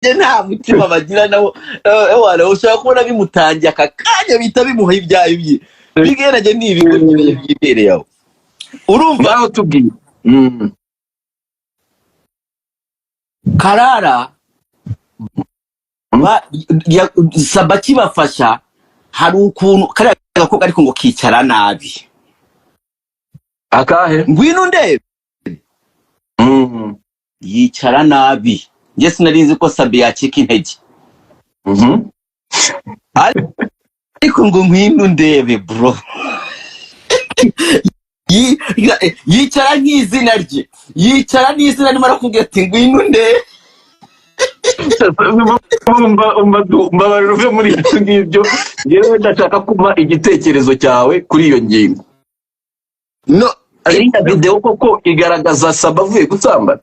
nta mutima bagira nabo wala ushaka kubona bimutangiye akakanya bita bimuha ibyayo bye bigerage n'ibigo byibere yawo urumva ngaho tubwiye Karara Sabaki bafasha hari ukuntu kariya gakobwa ariko ngo kicara nabi akahe ngwino ndebe yicara nabi nge sinarinzi ko Sabe yacika intege ariko ngo ngwino ndebe bro yicara nk'izina rye yicara n'izina rimara kubwira ati ngwino ndebe mbabarira uve muri ibyo ngibyo yewe ndashaka kuma igitekerezo cyawe kuri iyo ngingo no iriya video koko igaragaza Sabe avuye gusambana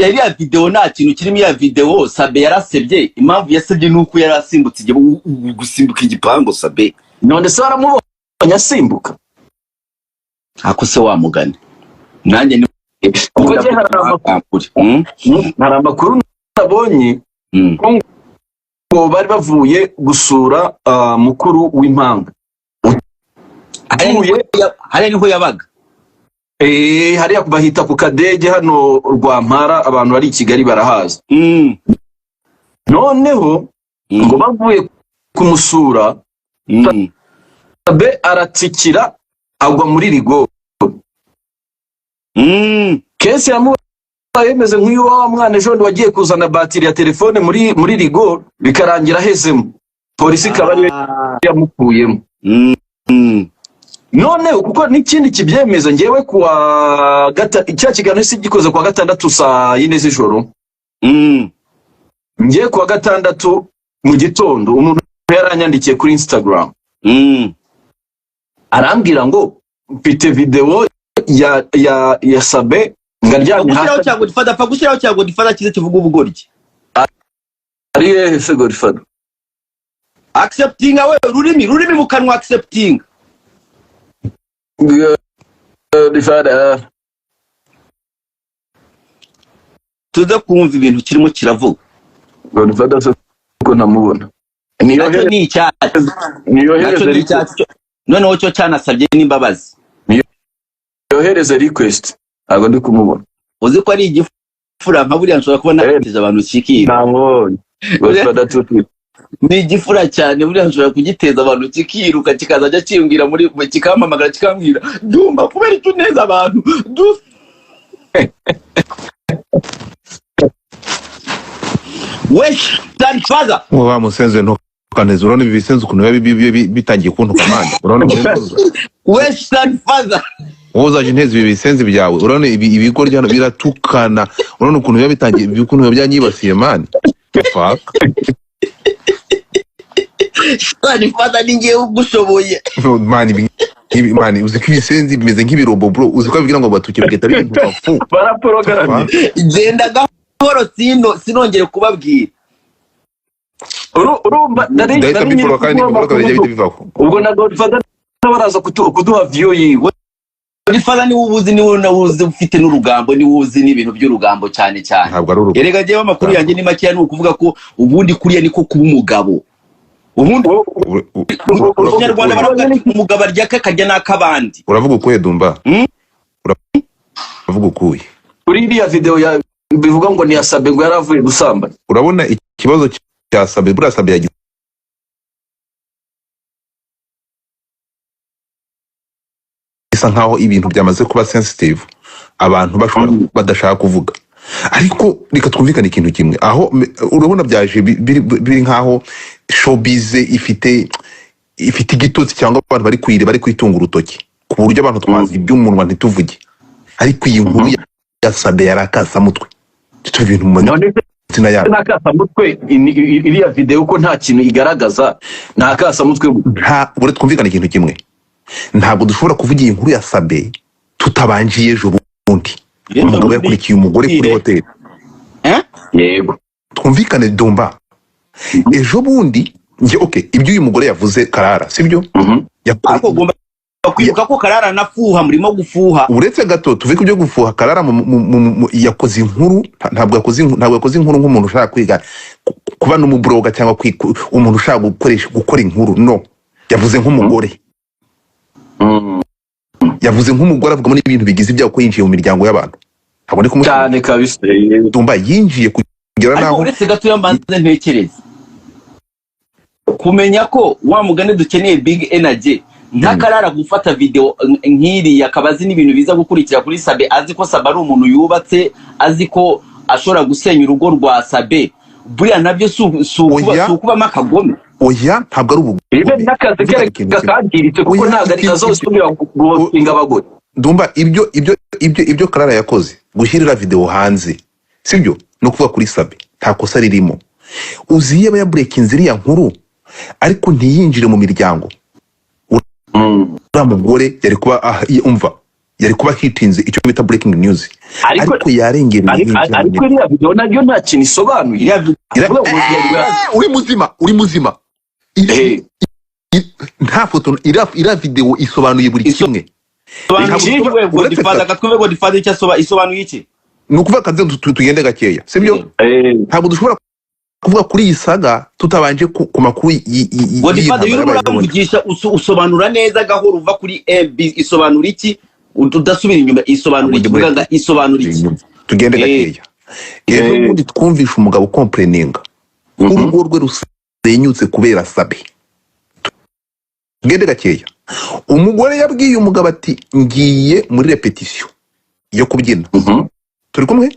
iriya video nta kintu kirimo iya video Sabe yarasebye impamvu yasebye nuko yarasimbutse gusimbuka igipango Sabe none se waramubonye asimbuka ako se wamugana nanjye ni kuko hari amakuru nabonye ko bari bavuye gusura mukuru w'impanga hariya niho yabaga hariya bahita ku Kadege hano Rwampara abantu bari i Kigali barahaza noneho ngo bavuye kumusura Sabe aratsikira agwa muri rigori kesi yamubaye yemeze nk'uyu wa mwana ejo wagiye kuzana batiri ya telefone muri rigori bikarangira ahezemo polisi ikaba ariyo yamukuyemo none kuko n'ikindi kibyemeza ngewe kuwa cya kiganiro si gikoze kuwa gatandatu saa 4 z'ijoro ngewe kuwa gatandatu mu gitondo umuntu yaranyandikiye kuri Instagram arambwira ngo mfite video ya Sabe ngaryamye hasi cyago difada pa gushyiraho cyago difada kize kivuga ubugoryi ari se Godfather accepting awe rurimi mu kanwa accepting Godfather tuza kumva ibintu kirimo kiravuga Godfather ko ntamubona niyo ni icyacu noneho cyo cyanasabye n'imbabazi yohereze request ago ndi kumubona uzi ko ari igifura nka buriya nshobora kubona natije abantu kikira ntabonye Godfather tuti ni igifura cyane buriya nshobora kugiteza abantu kikiruka kikaza ajya kiyungira muri kikamamagara kikambwira ndumva kubera icyo neza abantu Western father wa musenze no kaneza urone bibisenze ukuntu bitangiye kuntuka manje urone Western father wozaje intezi bibisenze byawe urone ibigo ryano biratukana urone ukuntu bitangiye ukuntu byanyibasiye mani fuck Western father ningiye ugushoboye mani uzi ko ibisenze bimeze nk'ibirobo bro uzi ko bigira ngo batuke bigeta bintu bafu baraporogramye genda gahoro sinongere kubabwira urumva ubwo na Godfather baraza kuduha view yiwe Godfather ni ubuzi ufite n'urugambo ni uzi n'ibintu by'urugambo cyane erega je amakuru yanjye ni make ni ukuvuga ko ubundi kuriya niko kuba umugabo ubundi Rwanda baravuga umugabo aryaka kajya nakabandi uravuga uko Dumba uravuga ukuye kuri iriya video ya bivuga ngo ni Sabe ngo yaravuye gusambana urabona ikibazo cya Sabe bura Sabe yagize isa nkaho ibintu byamaze kuba sensitive abantu bashobora badashaka kuvuga ariko reka twumvikane ikintu kimwe aho urabona byaje biri nkaho showbiz ifite igitotsi cyangwa abantu bari kwire bari kwitunga urutoki ku buryo abantu twazi iby'umunwa ntituvuge ariko iyi nkuru ya Sabe yarakasa mutwe tutu ibintu mu tina ya nakasa mutwe iriya video ko nta kintu igaragaza nakasa mutwe bure twumvikane ikintu kimwe ntabwo dushobora kuvuga iyi nkuru ya Sabe tutabanjiye ejo bundi umugabo yakurikiye umugore kuri hotel yego twumvikane Dumba ejo bundi nge ibyo uyu mugore yavuze Karara sibyo kwibuka ko Karara nafuha murimo gufuha uretse gato tuve ku byo gufuha Karara yakoze inkuru ntabwo yakoze inkuru nk'umuntu ushaka kwiga kuba n'umubroga cyangwa umuntu ushaka gukora inkuru no yavuze nk'umugore yavuze nk'umugore avuga muri ibintu bigize ibyago ko yinjiye mu miryango y'abantu abone ko cyane kabisa Dumba yinjiye kugera naho uretse gato yambanze ntekereza kumenya ko wa mugane dukeneye big energy nta Karara gufata video nk'iri yakabazi n'ibintu biza gukurikira kuri Sabe azi ko Sabe ari umuntu yubatse azi ko ashobora gusenya urugo rwa Sabe buriya nabyo sukuba makagome oya ntabwo ari ubu ibe nakaze kagiritse kuko ntago ari azosubira guhostinga abagore Dumba ibyo Karara yakoze gushyirira video hanze sibyo no kuvuga kuri Sabe nta kosa ririmo uziye ba breaking ziriya nkuru ariko ntiyinjire mu miryango mugore yari kuba umva yari kuba hitinze icyo bita breaking news ariko yarengereye ariko iriya video nabyo nta kintu isobanuye uri muzima nta foto iriya video isobanuye buri kimwe Godfather icyo isobanuye iki ni ukuvuga kaze tugende gakeya sibyo ntabwo dushobora kuvuga kuri iyi saga tutabanje ku makuru Godfather y'urumugisha usobanura neza gahoro uva kuri MB isobanura iki udasubira inyuma isobanura iki buganga isobanura iki tugende gakeya rero ubundi twumvisha umugabo complainenga urugo rwe rusenyutse kubera Sabe tugende gakeya umugore yabwiye umugabo ati ngiye muri repetition yo kubyina turi kumwe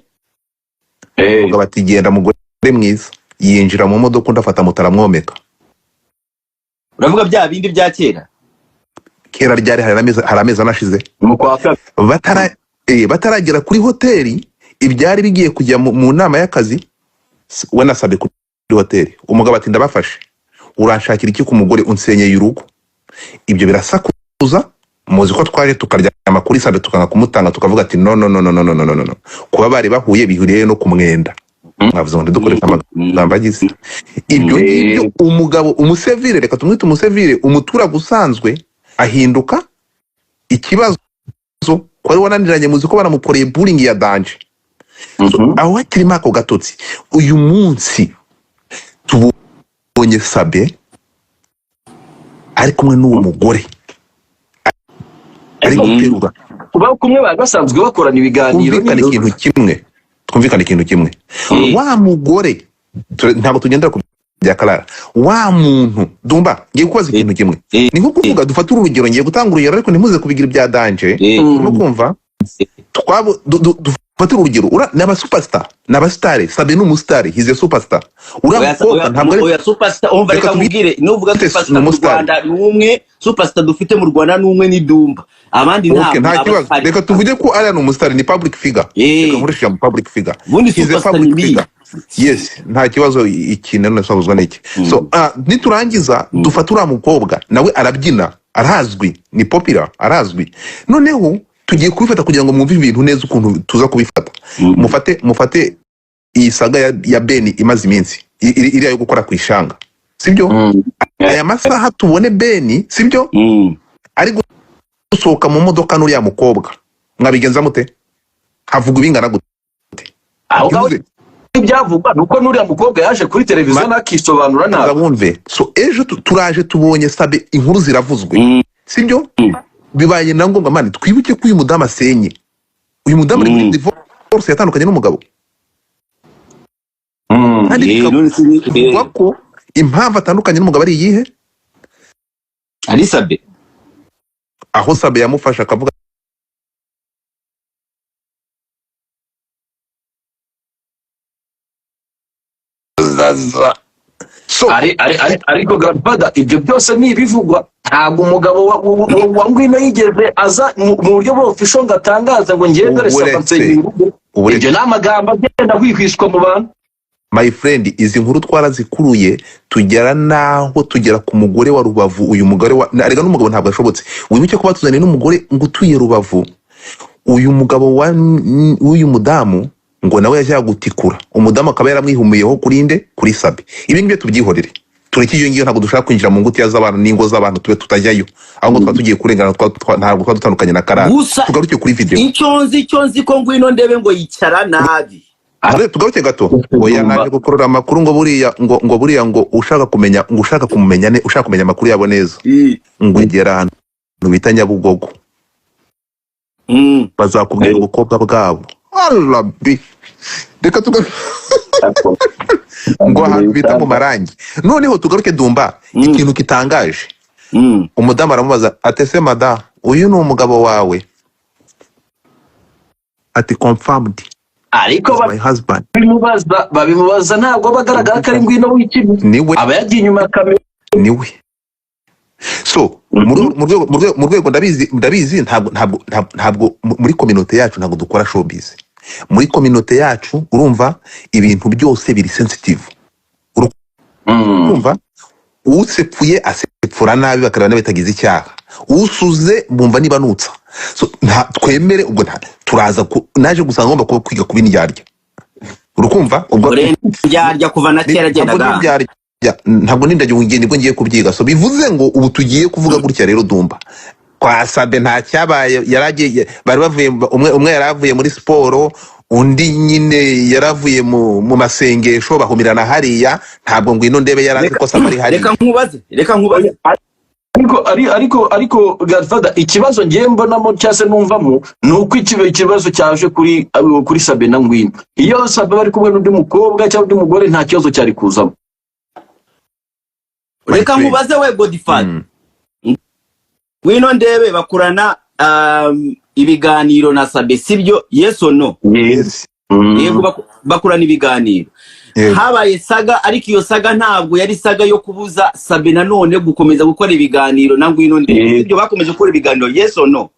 umugabo ati genda mugore mwiza yinjira mu modoka ndafata mutaramwomeka uravuga bya bindi bya kera ryari hari amezi anashize bataragera kuri hoteli ibyari bigiye kujya mu nama y'akazi we na Sabe kuri hoteli umugabo ati ndabafashe uranshakira iki ku mugore unsenyeye urugo ibyo birasakuza muzi ko twaje tukaryama kuri Sabe tukanga kumutanga tukavuga ati no kuba bari bahuye bihuriye no kumwenda mwavuze ngo dukoresha amagambo agize ibyo umugabo umusevire reka tumwite umusevire umutura gusanzwe ahinduka ikibazo ko ari wananiranye muzi ko baramukoreye bullying ya danje aho hakirimo ako gatotsi uyu munsi tubonye Sabe ari kumwe n'uwo mugore ari guterura kuba kumwe basanzwe bakorana ibiganiro twumvikana ikintu kimwe wa mugore ntabwo tugendera ku bya Karara wa muntu Dumba ngiye kubaza ikintu kimwe ni nko kuvuga dufata urugero ngiye gutanga urugero ariko ntimuze kubigira bya danje no kumva dufata urugero n'aba superstar n'abastare Sabe n'umustar he's a superstar uramukoka ntabwo ari superstar umva reka mubwire nuvuga superstar mu Rwanda n'umwe superstar dufite mu Rwanda n'umwe ni Dumba abandi nta kibazo reka tuvuge ko ari umustar ni public figure reka murisha public figure he's a public figure yes nta kibazo ikintu nasabuzwa n'iki so niturangiza dufata uramukobwa nawe arabyina arazwi ni popular arazwi noneho tugiye kubifata kugira ngo mwumve ibintu neza ukuntu tuza kubifata mufate iyi saga ya Beni imaze iminsi iriya yo gukora ku ishanga sibyo aya masaha tubone Beni sibyo ari gusohoka mu modoka n'uriya mukobwa mwabigenza mute havuga ibingana gute aho ibyavugwa nuko n'uriya mukobwa yaje kuri televiziyo nakisobanura nabi bumve so ejo turaje tubonye Sabe inkuru ziravuzwe sibyo bibaye na ngombwa mani twibuke ko uyu mudamu asenye uyu mudamu ari muri divorce yatandukanye n'umugabo bikavuga ko impamvu atandukanye n'umugabo ari iyihe ari Sabe aho Sabe yamufasha akavuga so ariko Godfather ibyo byose ni ibivugwa ntabwo umugabo wa Ngwino yigeze aza mu buryo bw'official ngatangaza ngo ngiye dore Sabe ibyo n'amagambo agenda hwihwishwa mu bantu my friend izi nkuru twarazikuruye tugera naho tugera ku mugore wa Rubavu uyu mugore arega n'umugabo ntabwo ashobotse wibuke ko batuzaniye n'umugore ngo utuye Rubavu uyu mugabo w'uyu mudamu ngo nawe yajya gutikura umudamu akaba yaramwihumiyeho kurinde kuri Sabe ibi ngibyo tubyihorere tureke iyo ngiyo ntabwo dushaka kwinjira mu ngutiya z'abantu n'ingo z'abantu tube tutajyayo ahubwo twa tugiye kurengana ntabwo twa dutandukanye na karara tugaruke kuri video icyo nzi ko ngwino ndebe ngo yicara nabi tugaruke gato oya naje gukorora amakuru ngo buriya ngo ushaka kumenya ne ushaka kumenya amakuru yabo neza ngo igera hano bita Nyabugogo bazakubwira ubukobwa bwabo alabi reka ngo ahantu bita mu marangi noneho tugaruke Dumba ikintu kitangaje umudamu aramubaza atese mada uyu ni umugabo wawe ati confirmed ariko babimubaza ntabwo bagaragara ko ari ngwino w'ikibi aba yagiye inyuma ya kamera niwe so mu rwego ndabizi ntabwo muri community yacu ntabwo dukora showbiz muri community yacu urumva ibintu byose biri sensitive urumva usepfuye asepfura nabi bakarana bitagize icyaha usuze bumva niba nutsa so twemere ubwo turaza naje gusanga ngomba kwiga kubindyarya urukumva ubwo ndyarya kuva na kera gendaga ntabwo nindagiye ugende bwo ngiye kubyiga so bivuze ngo ubu tugiye kuvuga gutya rero Dumba kwa Sabe nta cyabaye yaragiye bari bavuye umwe yaravuye muri siporo undi nyine yaravuye mu masengesho bahumirana hariya ntabwo ngwino ndebe yarazi ko Sabe ari hariya reka nkubaze ariko Godfather ikibazo ngiye mbonamo cyase numvamo nuko ikibazo cyaje kuri Sabe na ngwino iyo Sabe bari kumwe n'undi mukobwa cyangwa undi mugore nta kibazo cyari kuzamo reka nkubaze we Godfather ngwino ndebe bakurana ibiganiro na Sabe sibyo yes or no yes yego bakurana ibiganiro habaye saga ariko iyo saga ntabwo yari saga yo kubuza Sabe nanone gukomeza gukora ibiganiro na ngwino ndebe ibyo bakomeje gukora ibiganiro yes or no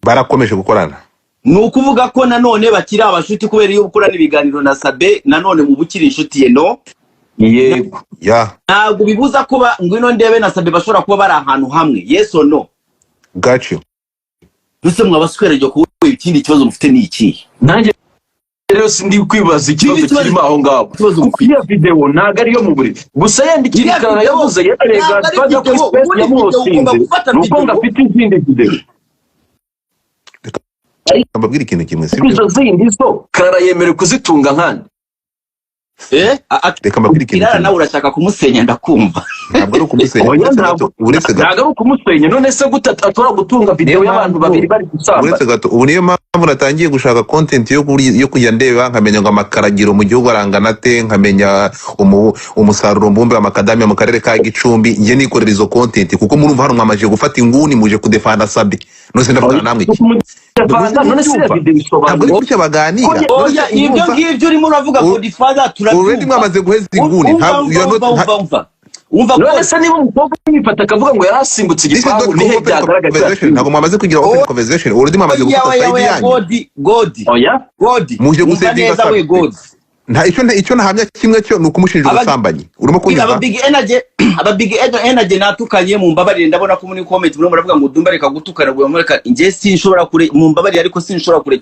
barakomeje gukorana nukuvuga ko nanone bakiri abashuti kubera iyo gukorana ibiganiro na Sabe nanone mu bukiri inshuti ye no yego ntabwo bibuza kuba ngwino ndebe na Sabe bashobora kuba bari ahantu hamwe yes or no gacho Nuse mwabaswereje ko ikindi kibazo mufite ni iki nanjye rero sindi kwibaza ikibazo kirimo aho ngabo kuko iyo video ntago ari yo mu buri gusa yandikirikana yavuze yarega twaje ku space ya Musinze nuko ngafite izindi video ambabwira ikintu kimwe sibyo zindi so kara yemere kuzitunga nkandi reka mbabwira ikintu kimwe nawe urashaka kumusenya ndakumva ntabwo ari ukumusenya uretse gato ntabwo ari ukumusenya none se gutatora gutunga video y'abantu babiri bari gusamba uretse gato ubu niyo mpamvu natangiye gushaka content yo kujya ndeba nkamenya ngo amakaragiro mu gihugu arangana te nkamenya umusaruro mbumbe w'amakadamia mu karere ka Gicumbi ngiye nikorera izo content kuko murumva hano mwamaje gufata inguni muje kudefanda Sabe nose ndavugana namwe iki none se video bisobanura ntabwo ari baganira oya ibyo ngibyo urimo uravuga Godfather already mwamaze guheza inguni umva none se niba umukobwa yifata akavuga ngo yarasimbutse igipangu nihe byagaragaza ntabwo mwamaze kugira open conversation already mwamaze gufata side yanyu God muje gusevinga Sabe nta icyo nahamya kimwe cyo nuko umushinja ubusambanyi urimo kunyumva aba big energy natukanye mu mbabarire ndabona ko muri comment muri muravuga ngo Dumba reka gutukana ngo mureka nje sinshobora kure mu mbabarire ariko sinshobora kure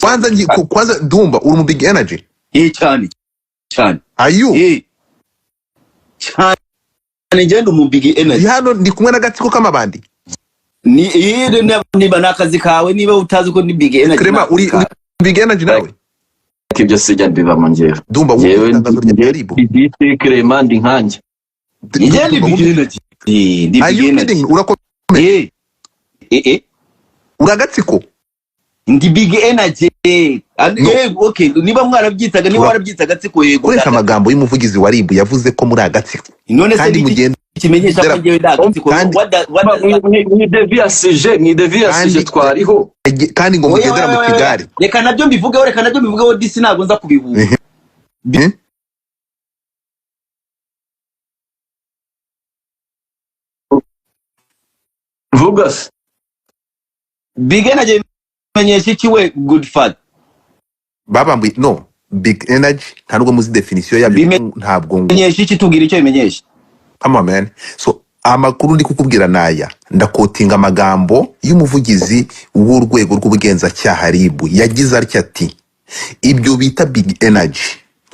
kwanza Dumba uri mu big energy cyane ayu cyane ngende mu big energy hano ndi kumwe n'agatsiko k'amabandi niba nakazi kawe niba utazi ko ni big energy Krema uri big energy nawe kibyo sijya mbibamo njyewe Dumba yewe ndi Krema ndi nkanje ngende big energy ndi big energy urakomeye uragatsiko ndi big energy okay niba mwarabyitaga niba warabyitaga tsiko yego koresha amagambo y'umuvugizi wa RIB yavuze ko muri agatsiko none se mugende kimenyesha ko ngewe ndagatsiko ni deviation twariho kandi ngo mugendera mu Kigali reka nabyo mbivugeho disi ntago nza kubihuza vugas big energy menyesha iki we Godfather babambuye no big energy ntabwo muzi definition yabyo ntabwo menyesha iki tubwira icyo bimenyesha come on man so amakuru ndi kukubwira naya ndakotinga amagambo y'umuvugizi w'urwego rw'ubugenzacyaha RIB yagize ati ibyo bita big energy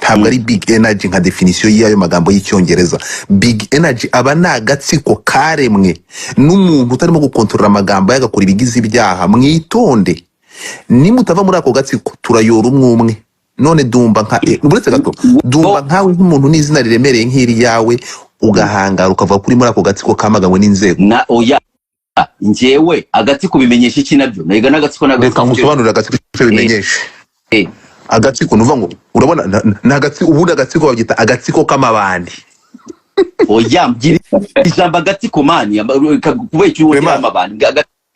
ntabwo ari big energy nka definition y'ayo magambo y'icyongereza. Big energy aba nagatsiko karemwe n'umuntu utarimo gukontorora amagambo yagakora ibigize ibyaha. Mwitonde nimutava muri ako gatsiko turayora umwe. None Dumba nka uretse gato Dumba nkawe nk'umuntu n'izina riremereye nk'iri yawe ugahangara ukava kuri muri ako gatsiko kamaganywe n'inzego na oya njyewe agatsiko bimenyesha iki nabyo nayiga n'agatsiko reka ngusobanurira agatsiko bimenyesha agatsiko nuva ngo urabona n'agatsiko ubundi agatsiko babyita agatsiko k'amabandi. Oya mgira ijambo agatsiko mani kubera uwo y'amabandi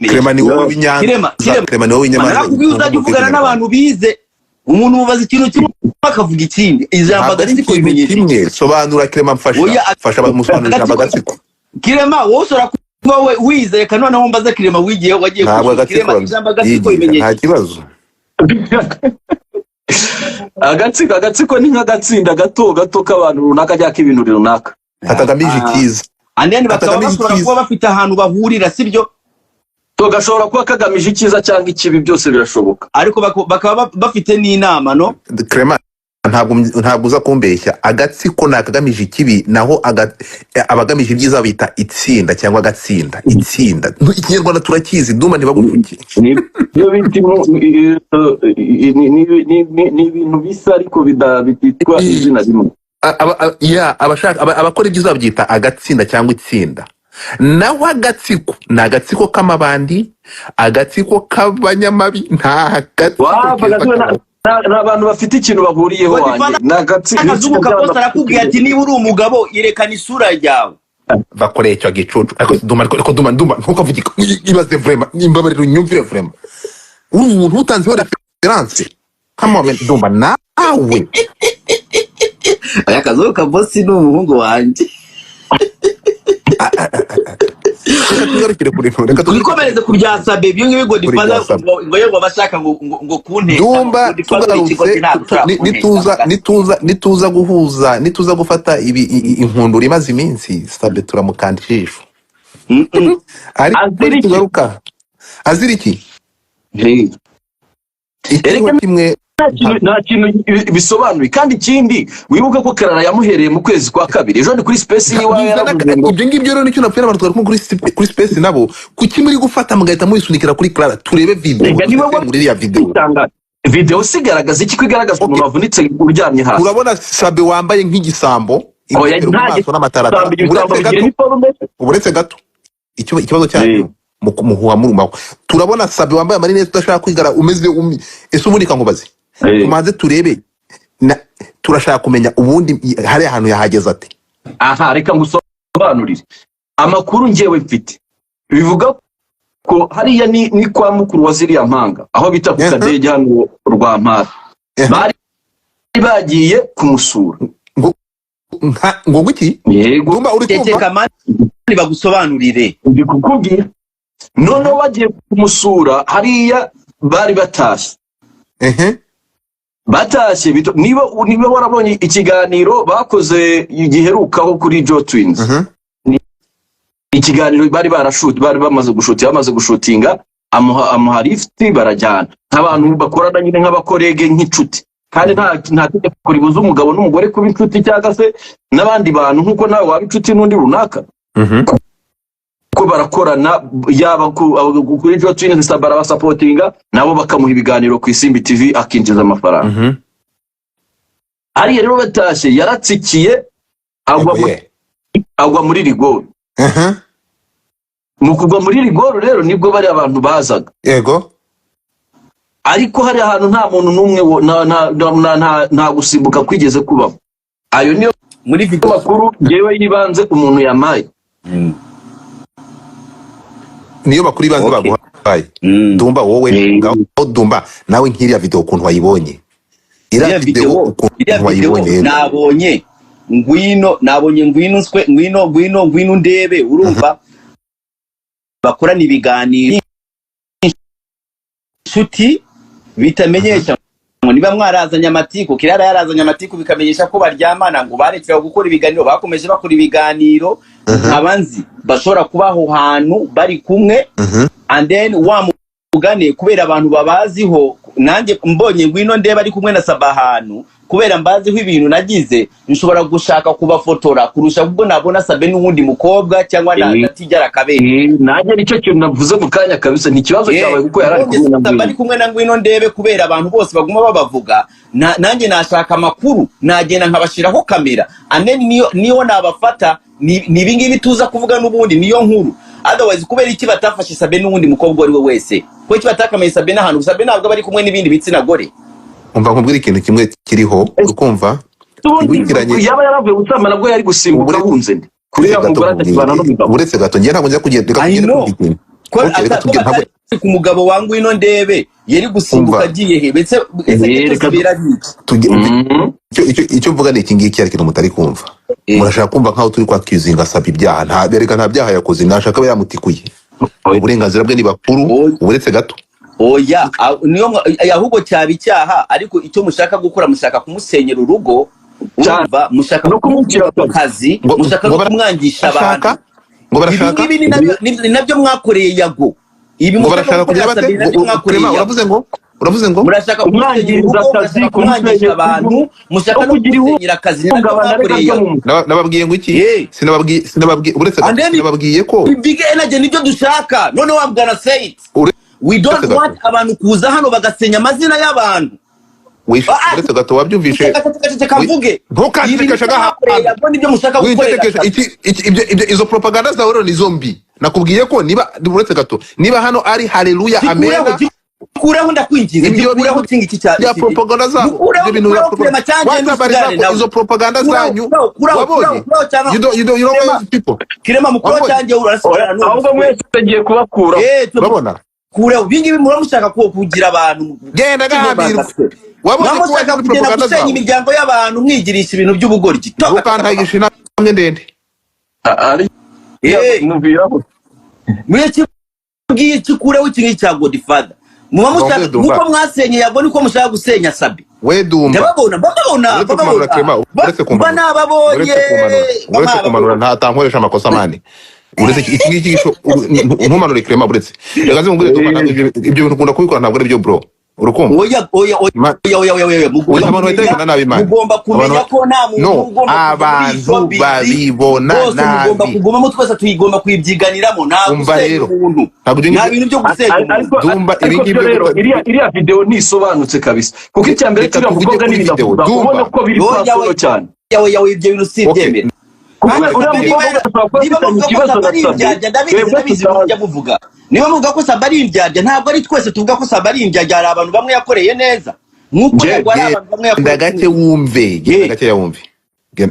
Clement ni wowe w'Inyanza Clement ni wowe w'Inyamanza nakubwiza uvugana n'abantu bize umuntu mubaza ikintu kimwe akavuga ikindi ijambo agatsiko bimenyesha kimwe. Sobanura Clement mfasha bamusobanurira ijambo agatsiko. Clement wowe usora wowe wize reka none wumbaza Clement wigiye wagiye Clement ijambo agatsiko bimenyesha nta kibazo. agatsiko ni nk'agatsinda gato k'abantu runaka cyangwa ibintu runaka hatagamije ikiza andeni bakaba kuba bafite ahantu bahurira sibyo to gashobora kuba kagamije ikiza cyangwa ikibi byose birashoboka ariko bakaba bafite n'inama no Clement ntabwo uza kumbeshya agatsiko nakagamije ikibi naho abagamije ibyiza bita itsinda cyangwa agatsinda itsinda ikinyarwanda turakizi Dumba ntibagufuke niyo bitimo ni ibintu bisa ariko bititwa izina rimwe abakora ibyiza babyita agatsinda cyangwa itsinda. Naho agatsiko ni agatsiko k'amabandi agatsiko k'abanyamabi nta gatsiko n'abantu bafite ikintu bahuriyeho wanjye n'agatsiko kaposta arakubwiye ati niba uri umugabo yerekana isura yawe bakoreye icyo gicucu ariko Dumba ntukavuge ibaze vraiment nimbabarira unyumvire vraiment uri umuntu utanzeho reference kama Dumba nawe aya kazo kabosi ni umuhungu wanjye twikomereze ku bya Sabe ibyo ngibigo difaza ngo yego bashaka ngo kunteka Dumba nituza gufata inkundura imaze iminsi Sabe turamukandisha ariko tugaruka azira iki kimwe nta kintu bisobanuye kandi ikindi wibuke ko Karara yamuhereye mu kwezi kwa kabiri ejo ni kuri space yiwe ibyo ngibyo rero nicyo napfira abantu twari kuri space nabo kuki muri gufata mugahita muyisunikira kuri Clara turebe video sigaragaza iki kwigaragaza umuntu wavunitse uryamye hasi urabona Sabe wambaye nk'igisambo uretse gato ikibazo cyanyu muhuha muruma turabona Sabe wambaye amarinete udashaka kwigara umeze ese ubundi kangubaze tumaze turebe turashaka kumenya ubundi hari ahantu yahageze ate. Aha reka ngusobanurire amakuru ngewe mfite bivuga ko hariya ni kwa mukuru wa ziriya mpanga aho bita ku Kadege hano Rwampara bari bagiye kumusura ngo guki yego uri kumva bagusobanurire ndikukubwira none bagiye kumusura hariya bari batashye batashye niba warabonye ikiganiro bakoze igiherukaho kuri Joe Twins ikiganiro bari bamaze gushutinga amuha lift barajyana nk'abantu bakorana nyine nk'abakorege nk'inshuti kandi nta tegeko ribuza umugabo n'umugore kuba inshuti cyangwa se n'abandi bantu nk'uko nawe waba inshuti n'undi runaka ko barakorana yaba kuri Joe Twins Sabara basapotinga nabo bakamuha ibiganiro ku Isimbi TV akinjiza amafaranga ari rero batashye yaratsikiye agwa muri rigoro mu kugwa muri rigoro rero nibwo bari abantu bazaga yego ariko hari ahantu nta muntu n'umwe nta gusimbuka kwigeze kubaho ayo niyo muri video makuru yewe yibanze umuntu yamaye niyo bakuri banze baguhaye Dumba wowe Dumba nawe nkiriya video ukuntu wayibonye iriya video ukuntu wayibonye nabonye ngwino ndebe urumva bakorana ibiganiro inshuti bitamenyesha ngo niba mwarazanye amatiku Kirara yarazanye amatiku bikamenyesha ko baryamana ngo barekera gukora ibiganiro bakomeje bakora ibiganiro abanzi bashobora kubaho hantu bari kumwe and then wamugane kubera abantu babaziho nanjye mbonye ngwino ndeba ari kumwe na Saba hantu kubera mbaziho ibintu nagize nshobora gushaka kubafotora kurusha kubwo nabona Sabe n'uwundi mukobwa cyangwa natijara kabere. Nanjye nicyo kintu navuze mu kanya kabisa, ni kibazo cyawe kuko yarari kumwe na Ngwino Ndebe kubera abantu bose baguma babavuga, nanjye nashaka amakuru nagenda nkabashiraho kamera niyo nabafata nibingibi tuza kuvuga n'ubundi niyo nkuru. Otherwise kubera iki batafashe Sabe n'uwundi mukobwa ari we wese, ko iki batakamaye Sabe n'ahantu Sabe ntabwo bari kumwe n'ibindi bitsina gore. Umva nkubwira ikintu kimwe kiriho ukumva yaba yaravuye gusama nabwo yari gusimbuka bunze kuri ya mugore atakibana n'umugabo. Uretse gato ngiye ntabwo njya kugenda ku mugabo wa Ngwino Ndebe yari gusimbuka agiye he betse icyo mvuga ni iki ngiki ariko mutari kumva. Murashaka kumva nkaho turi kwakizinga Sabe ibyaha, nta byaha yakoze, nashaka aba yamutikuye. Uburenganzira bwe ni bakuru. Uretse gato oya niyo ahubwo cyaba icyaha, ariko icyo mushaka gukora mushaka kumusenyera urugo, urumva mushaka no kumukira akazi, mushaka no kumwangisha abantu ngo barashaka ibi ni nabyo mwakoreye Yago. Ibi mushaka kugira bate uravuze ngo murashaka kumwangisha akazi, kumwangisha abantu, mushaka no kumusenyera akazi. Nababwiye ngo iki? Sinababwiye uretse nababwiye ko big energy nibyo dushaka. None wabwana say it. We don't want abantu kuza hano bagasenya amazina y'abantu. Uretse gato wabyumvishe kavuge ntukandikesha gaha nibyo mushaka gukorera. Izo propaganda za rero ni zombi. Nakubwiye ko niba uretse gato niba hano ari haleluya amena kureho ndakwinjiza kureho kingi iki cyane ya propaganda za ibintu ya propaganda izo propaganda zanyu wabonye you don't know people kirema mukuru cyanjye urasora ahubwo mwese tugiye kubakura urabona kure ubingibi muramushaka kugira abantu genda gahambirwa wabonye ko washaka propaganda za imiryango y'abantu mwigirisha ibintu by'ubugoryi ukantagisha namwe ndende ari mubiraho mwese bwiye kikureho kingi cya Godfather muba mushaka nuko mwasenye Yago niko mushaka gusenya Sabe. We dumba babona nababonye uretse kumanura ntatankoresha amakosa mani uretse iki ngiki ntumanure Clement uretse reka zimubwire dumba ibyo bintu ukunda kubikora ntabwo ari byo bro urukumva oya mugomba kumenya ko nta muntu abantu babibona nabi mugomba kugumamo twese tuyigomba kwibyiganiramo nta bintu byo gusenya dumba iriya video ntisobanutse kabisa kuko icyambere turi mukobwa n'ibindavuga ubona ko biri kwaso cyane yawe ibyo bintu sibyemera niba muvuga ko Sabe ari indyarya ntabwo ari twese tuvuga ko Sabe ari indyarya. Hari abantu bamwe yakoreye neza nkuko Yago ari abantu bamwe yakoreye ndagace wumve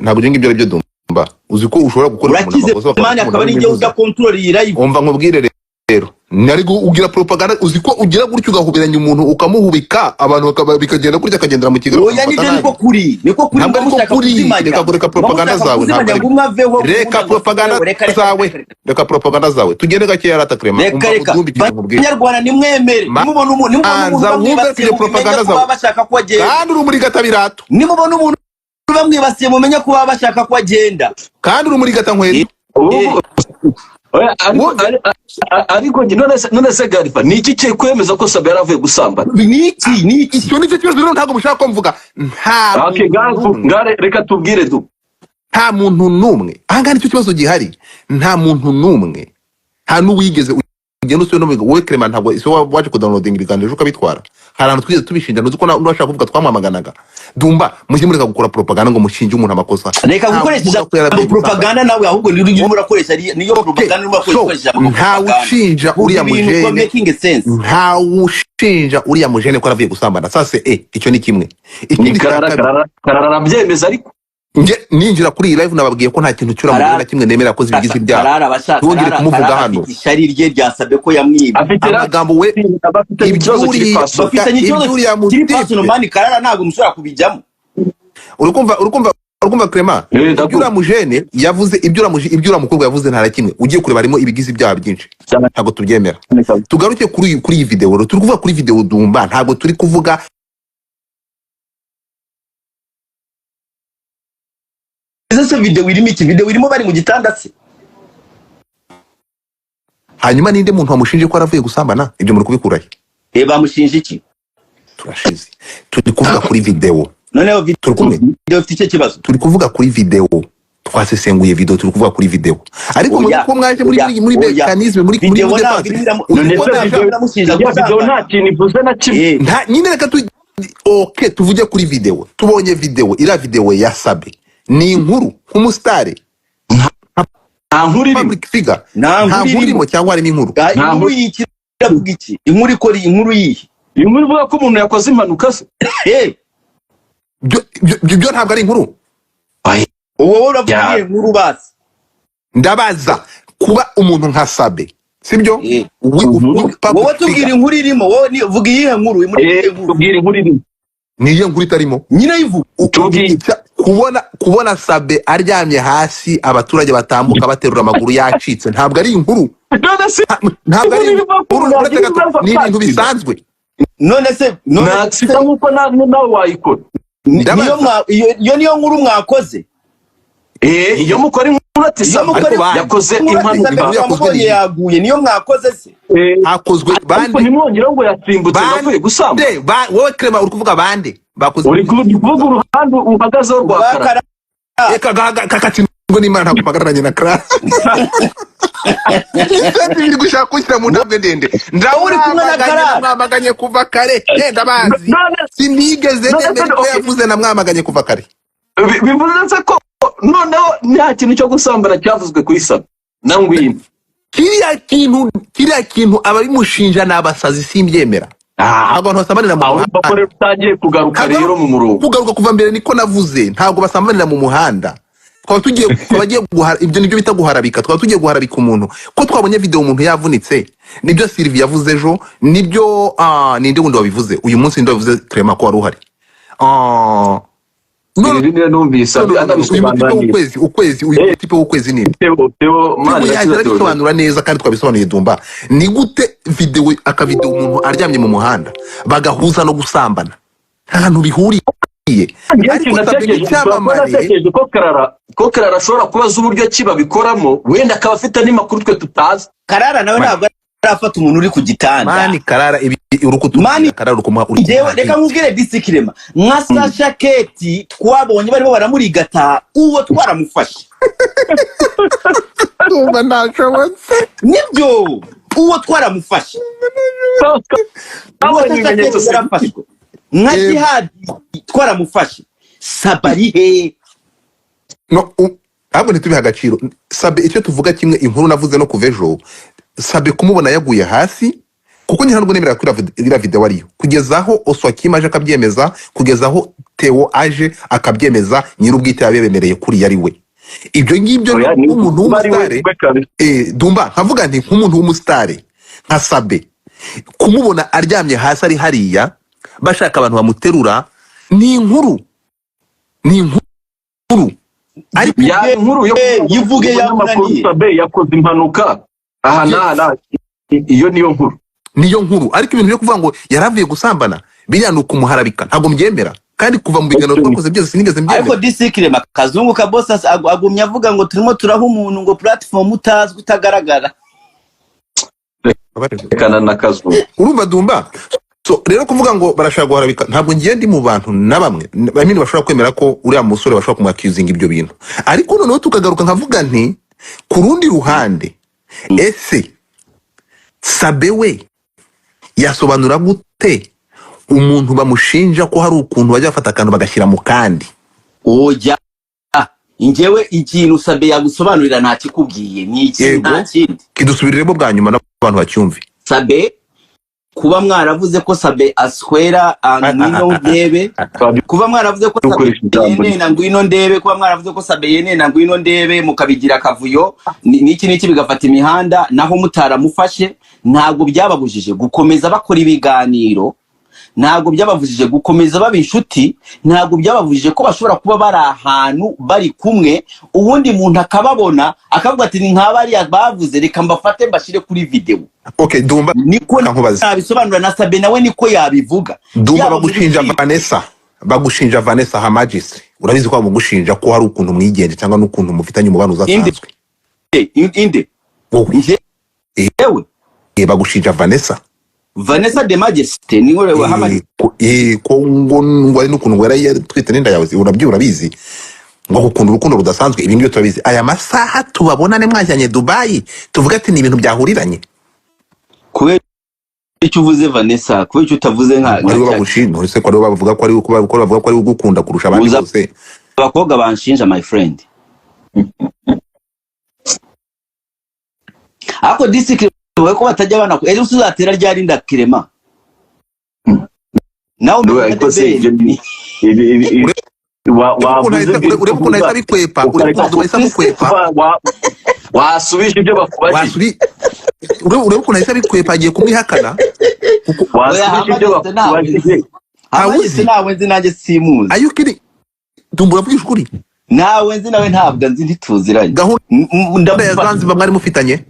ntabwo ujye ngibyo aribyo dumba uzi ko ushobora gukora amakosa mani akaba ari njye uza control iyi live umva nkubwire rero nari ugira propaganda uzi ko ugira gutyo ugahuberanya umuntu ukamuhubika abantu bikagenda kurya akagendera mu kigali. Oya niko kuri mushaka kuzimanya reka propaganda zawe reka propaganda zawe tugende gake yarata Clement Abanyarwanda nimwemere nimubona umuntu wumve propaganda zawe bashaka ko agenda kandi uri muri gatabirato nimubona umuntu bamwibasiye mumenye ko bashaka ko agenda kandi uri muri gatankwezi ariko none se Garifa ni iki cyo kwemeza ko Sabe yaravuye gusambana? Ni iki cyo nicyo kibazo rero ntago mushaka ko mvuga reka tubwire du nta muntu numwe ahangana icyo kibazo gihari nta muntu numwe nta nuwigeze ugenda usubira no we Clement ntabwo iso waje ku downloading ibiganiro ukabitwara hari abantu twigeze tubishinja nuzi ko nashaka kuvuga twamwamaganaga dumba mujye mureka gukora propaganda ngo mushinje umuntu amakosa reka gukoresha propaganda nawe ahubwo niyo murakoresha niyo propaganda murakoresha nta ushinja uriya mujene nta ushinja uriya mujene ko aravuye gusambana sase icyo ni kimwe ikindi karara byemeza ariko nje ninjira kuri iyi live nababwiye ko nta kintu cyura muri na kimwe nemera ko zibigize ibyaha tugire kumuvuga hano ishari rye ryasabe ko yamwiba amagambo we ibyuri personal mani karara ntago mushobora kubijyamo urukumva Clement ibyura mujene yavuze ibyura mukobwa yavuze nta kimwe ugiye kureba harimo ibigize ibyaha byinshi ntago tubyemera tugaruke kuri iyi video turi kuvuga kuri video dumba ntago turi kuvuga ese video irimo bari mu gitanda se hanyuma ninde muntu wamushinje ko aravuye gusambana ibyo muri kubikurahe bamushinje iki turashize turi kuvuga kuri video noneho video ufite kibazo turi kuvuga kuri video twasesenguye video turi kuvuga kuri video ariko ko mwaje muri mechanisme muri video nta kintu ivuze na kimwe nta nyine reka okay tuvuge kuri video tubonye video ira video ya Sabe ni inkuru nk'umustare nta nkuru iri public figure nta nkuru irimo cyangwa ari inkuru nta nkuru y'ikiravuga iki inkuru ikora inkuru yihe inkuru ivuga ko umuntu yakoze impanuka se byo ntabwo ari inkuru uwo uravugiye inkuru basi ndabaza kuba umuntu nka Sabe sibyo wowe tubwira inkuru irimo wowe vuga iyihe nkuru tubwira inkuru irimo niyo nkuru itarimo nyine yivuga kubona Sabe aryamye hasi abaturage batambuka baterura amaguru yacitse ntabwo ari inkuru ntabwo ari inkuru ni ibintu bisanzwe none se natsita nkuko nawe wayikora niyo nkuru mwakoze iyo mukora inkuru ati Sabe yakoze impanuka yaguye niyo mwakoze se hakozwe bande nimwongera ngo yasimbutse navuye gusamba wowe Clement uri kuvuga bande bakoze uri kuvuga uruhande uhagazeho rwakara ngo n'Imana ntakumagaranye na Clara biri gushaka gushyira mu ntambwe ndende ndawuri kumwe na Clara mwamaganye kuva kare ndabazi sinigeze nemera ko yavuze na mwamaganye kuva kare bivuze ko noneho nta kintu cyo gusambana cyavuzwe kuri Sabe nangwino kiriya kintu abari mushinja n'abasazi simbyemera abantu basambanira mu muhanda bakore utagiye kugaruka rero mu murongo kugaruka kuva mbere niko navuze ntabwo basambanira mu muhanda twagiye guhara ibyo nibyo bita guharabika tugiye guharabika umuntu ko twabonye video umuntu yavunitse nibyo Sylvie yavuze ejo nibyo ninde wundi wabivuze uyu munsi ninde wabivuze Clement ko wari uhari none numvise ukwezi uyu tipe w'ukwezi ni yasobanura neza kandi twabisobanuye Dumba ni gute video akavideo umuntu aryamye mu muhanda bagahuza no gusambana nta bihuriye ariko natekereje ko Clara ashobora kubaza uburyo ki babikoramo wenda akaba afite n'imakuru twe tutazi Clara nawe ntabwo arafata umuntu uri ku gitanda mani Clara urukutumani Clara urukuma uri reka nkubwire disikirema nka Sasha Keti twabonye barimo baramurigata uwo twaramufashe Dumba ntashobotse nibyo uwo twaramufashe nka Jihad twaramufashe Sabarihe ahubwo ntitubihe agaciro Sabe icyo tuvuga kimwe inkuru navuze no kuva ejo Sabe kumubona yaguye hasi kuko nyine ntabwo nemera kuri ira video ariyo kugezaho Oswaki aje akabyemeza kugezaho Theo aje akabyemeza nyir'ubwite yabemereye kuri yari we ibyo ngibyo umuntu w'umustare Dumba nkavuga nti nk'umuntu w'umustare nka Sabe kumubona aryamye hasi ari hariya bashaka abantu bamuterura ni inkuru ariko ya inkuru yo yivuge yamunaniye Sabe yakoze impanuka aha iyo niyo nkuru ariko ibintu byo kuvuga ngo yaravuye gusambana biriya ni ukumuharabika ntabwo mbyemera kandi kuva mu biganiro twakoze byose sinigeze mbyemera ariko disikirema Kazungu ka boss agumya avuga ngo turimo turaha umuntu ngo platform utazwi utagaragara kana na Kazungu urumva Dumba so rero kuvuga ngo barashaka guharabika ntabwo ngiye ndi mu bantu na bamwe bamwe bashobora kwemera ko uriya musore bashobora kumwakizinga ibyo bintu ariko noneho tukagaruka nkavuga nti ku rundi ruhande ese Sabe we yasobanura gute umuntu bamushinja ko hari ukuntu bajya bafata akantu bagashyira mu kandi oya ingewe ikintu Sabe yagusobanurira nta kikubwiye ni iki nta kindi kidusubiriremo bwa nyuma n'abantu bacyumve Sabe kuba mwaravuze ko Sabe aswera ngwino ndebe kuba mwaravuze ko Sabe yenena ngwino ndebe kuba mwaravuze ko Sabe yenena ngwino ndebe mukabigira kavuyo niki bigafata imihanda naho mutaramufashe ntabwo byababujije gukomeza bakora ibiganiro ntabwo byabavujije gukomeza baba inshuti ntabwo byabavujije ko bashobora kuba bari ahantu bari kumwe ubundi muntu akababona akavuga ati nk'abari bavuze reka mbafate mbashire kuri video okay Dumba niko nabisobanura na Sabe nawe niko yabivuga Dumba bagushinja Vanessa Hamagistri urabizi ko bagushinja ko hari ukuntu mwigende cyangwa n'ukuntu mufitanye umubano uzasanzwe inde ewe bagushinja Vanessa Vanessa de Majesté ni ngore wa hamani ko ngo ari n'ukuntu ngo yari twite n'inda yawe urabizi ngo gukunda urukundo rudasanzwe ibi ngibyo turabizi aya masaha tubabonane mwajyanye Dubai tuvuga ati ni ibintu byahuriranye kubera icyo uvuze Vanessa kubera icyo utavuze nka bagushinja uretse ko bavuga ko ari ugukunda kurusha abandi bose abakobwa banshinja my friend ako district we ko batajya bana ko ejo uzatera ryarinda kirema nawe uretse kunahita bikwepa wasubije ibyo bakubajije uretse kunahita bikwepa agiye kumwihakana wasubije ibyo bakubajije awuzi nawe nzi nanjye simuzi ayukiri dumbura vugisha ukuri nawe nzi nawe ntabwo nzi ntituziranye gahunda ya Zanzibar mwari mufitanye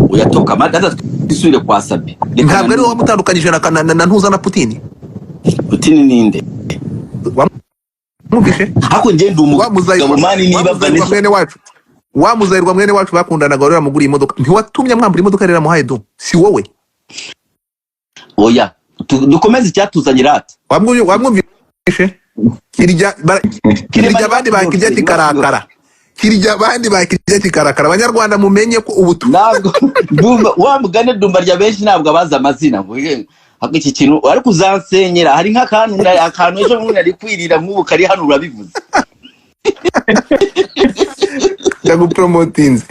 uyatoka madada isubire kwa Sabi ntabwo ari wowe mutandukanyije na ntuza na Putin ninde mwumvishe hako ngende umugabo mani niba Vanessa mwene wacu wamuzayirwa mwene wacu bakundanaga rero mugura imodoka ntiwatumye mwambura imodoka rero muhaye do si wowe oya dukomeze icyatuzanye rata wamwumvishe kirya abandi bakirya kikarakara kirya abandi bakirya kikarakara abanyarwanda mumenye ko ubu ntabwo wa mugane dumba rya benshi ntabwo abaza amazina ngo hako iki kintu ariko uzansenyera hari akantu ejo nk'umuntu ari kwirira nk'ubu kari hano urabivuze yagupromotinze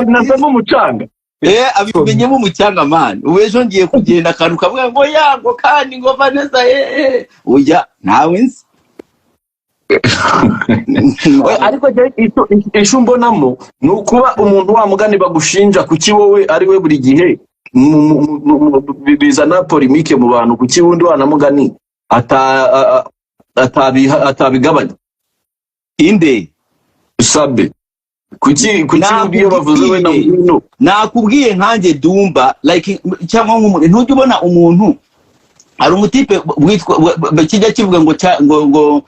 nasamo umucanga abimenyemo umucanga man uwejo ngiye kugenda akantu kavuga ngo yango kandi ngo Vanessa oya nawe nzi ariko isho mbonamo ni ukuba umuntu wa mugani bagushinja kuki wowe ari we buri gihe bizana polemike mu bantu kuki wundi wanamugani atabigabanya inde Sabe kuki iyo bavuze we na Ngwino nakubwiye nkanjye Dumba like cyangwa nk'umuntu ntujye ubona umuntu ari umutipe kijya kivuga ngo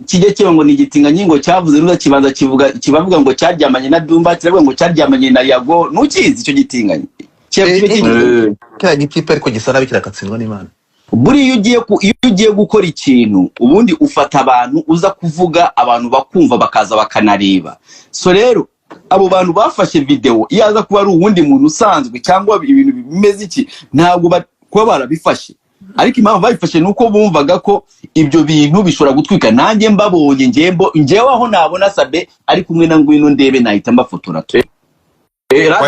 kijya kiba ngo ni igitinganyi ngo cyavuze ruza kibanza kibavuga ngo cyaryamanye na Dumba kiravuga ngo cyaryamanye na Yago nukizi icyo gitinganyi kira gitipe ariko gisana bikira katsindwa n'Imana buri iyo ugiye gukora ikintu ubundi ufata abantu uza kuvuga abantu bakumva bakaza bakanareba so rero abo bantu bafashe video yaza kuba ari uwundi muntu usanzwe cyangwa ibintu bimeze iki ntabwo kuba barabifashe ariko impamvu babifashe nuko bumvaga ko ibyo bintu bishobora gutwika nanjye mbabonye njyewe aho nabona Sabe ari kumwe na Ngwino ndebe nahita mbafotora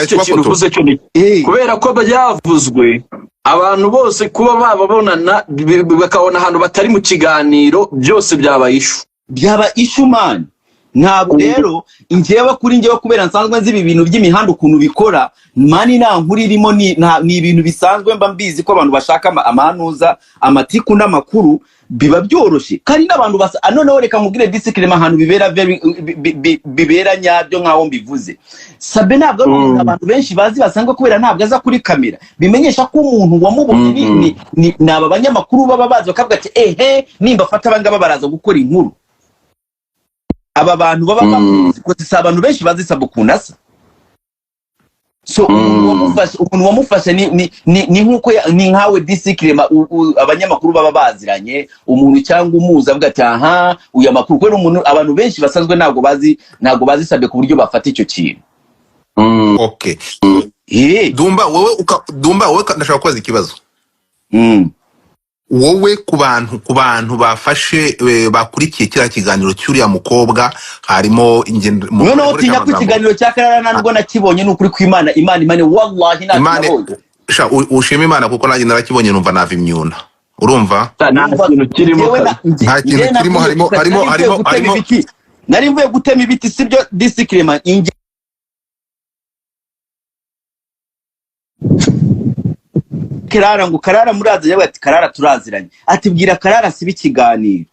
icyo kintu uvuze cyo ni kubera ko byavuzwe abantu bose kuba bababonana bakabona ahantu batari mu kiganiro byose byaba ishu man ntabwo rero njyewe kuri njyewe kubera nsanzwe nzi ibi bintu by'imihanda ukuntu bikora mani nta nkuru irimo ni ibintu bisanzwe mba mbizi ko abantu bashaka amanuza amatiku n'amakuru biba byoroshye kandi n'abantu basa noneho reka nkubwire disclaimer ahantu bibera nyabyo nkaho mbivuze Sabe ntabwo ari umuntu abantu benshi bazi basanga kubera ntabwo aza kuri kamera bimenyesha ko umuntu wamubonye ni aba banyamakuru baba bazi bakavuga ati nimba afata abangaba baraza gukora inkuru aba bantu baba bamuzi ko si abantu benshi bazi Sabe kunasa so umuntu wamufashe ni nkuko ni nkawe disclaimer abanyamakuru baba baziranye umuntu cyangwa umuza avuga ati aha uya makuru kwera umuntu abantu benshi basanzwe ntabwo bazi Sabe ku buryo bafata icyo kintu okay Dumba wowe ndashaka kubaza ikibazo wowe ku bantu bafashe bakurikiye kira kiganiro cy'uriya mukobwa harimo noneho utinya ku kiganiro cya Karara nubwo nakibonye n'ukuri kw'Imana Imana wallahi ntabwo ushima Imana kuko nanjye narakibonye numva nava imyuna urumva nta kintu kirimo harimo nari mvuye gutema ibiti sibyo disclaimer Karara muraza yawe ati Karara turaziranye ati bwira Karara siba ikiganiro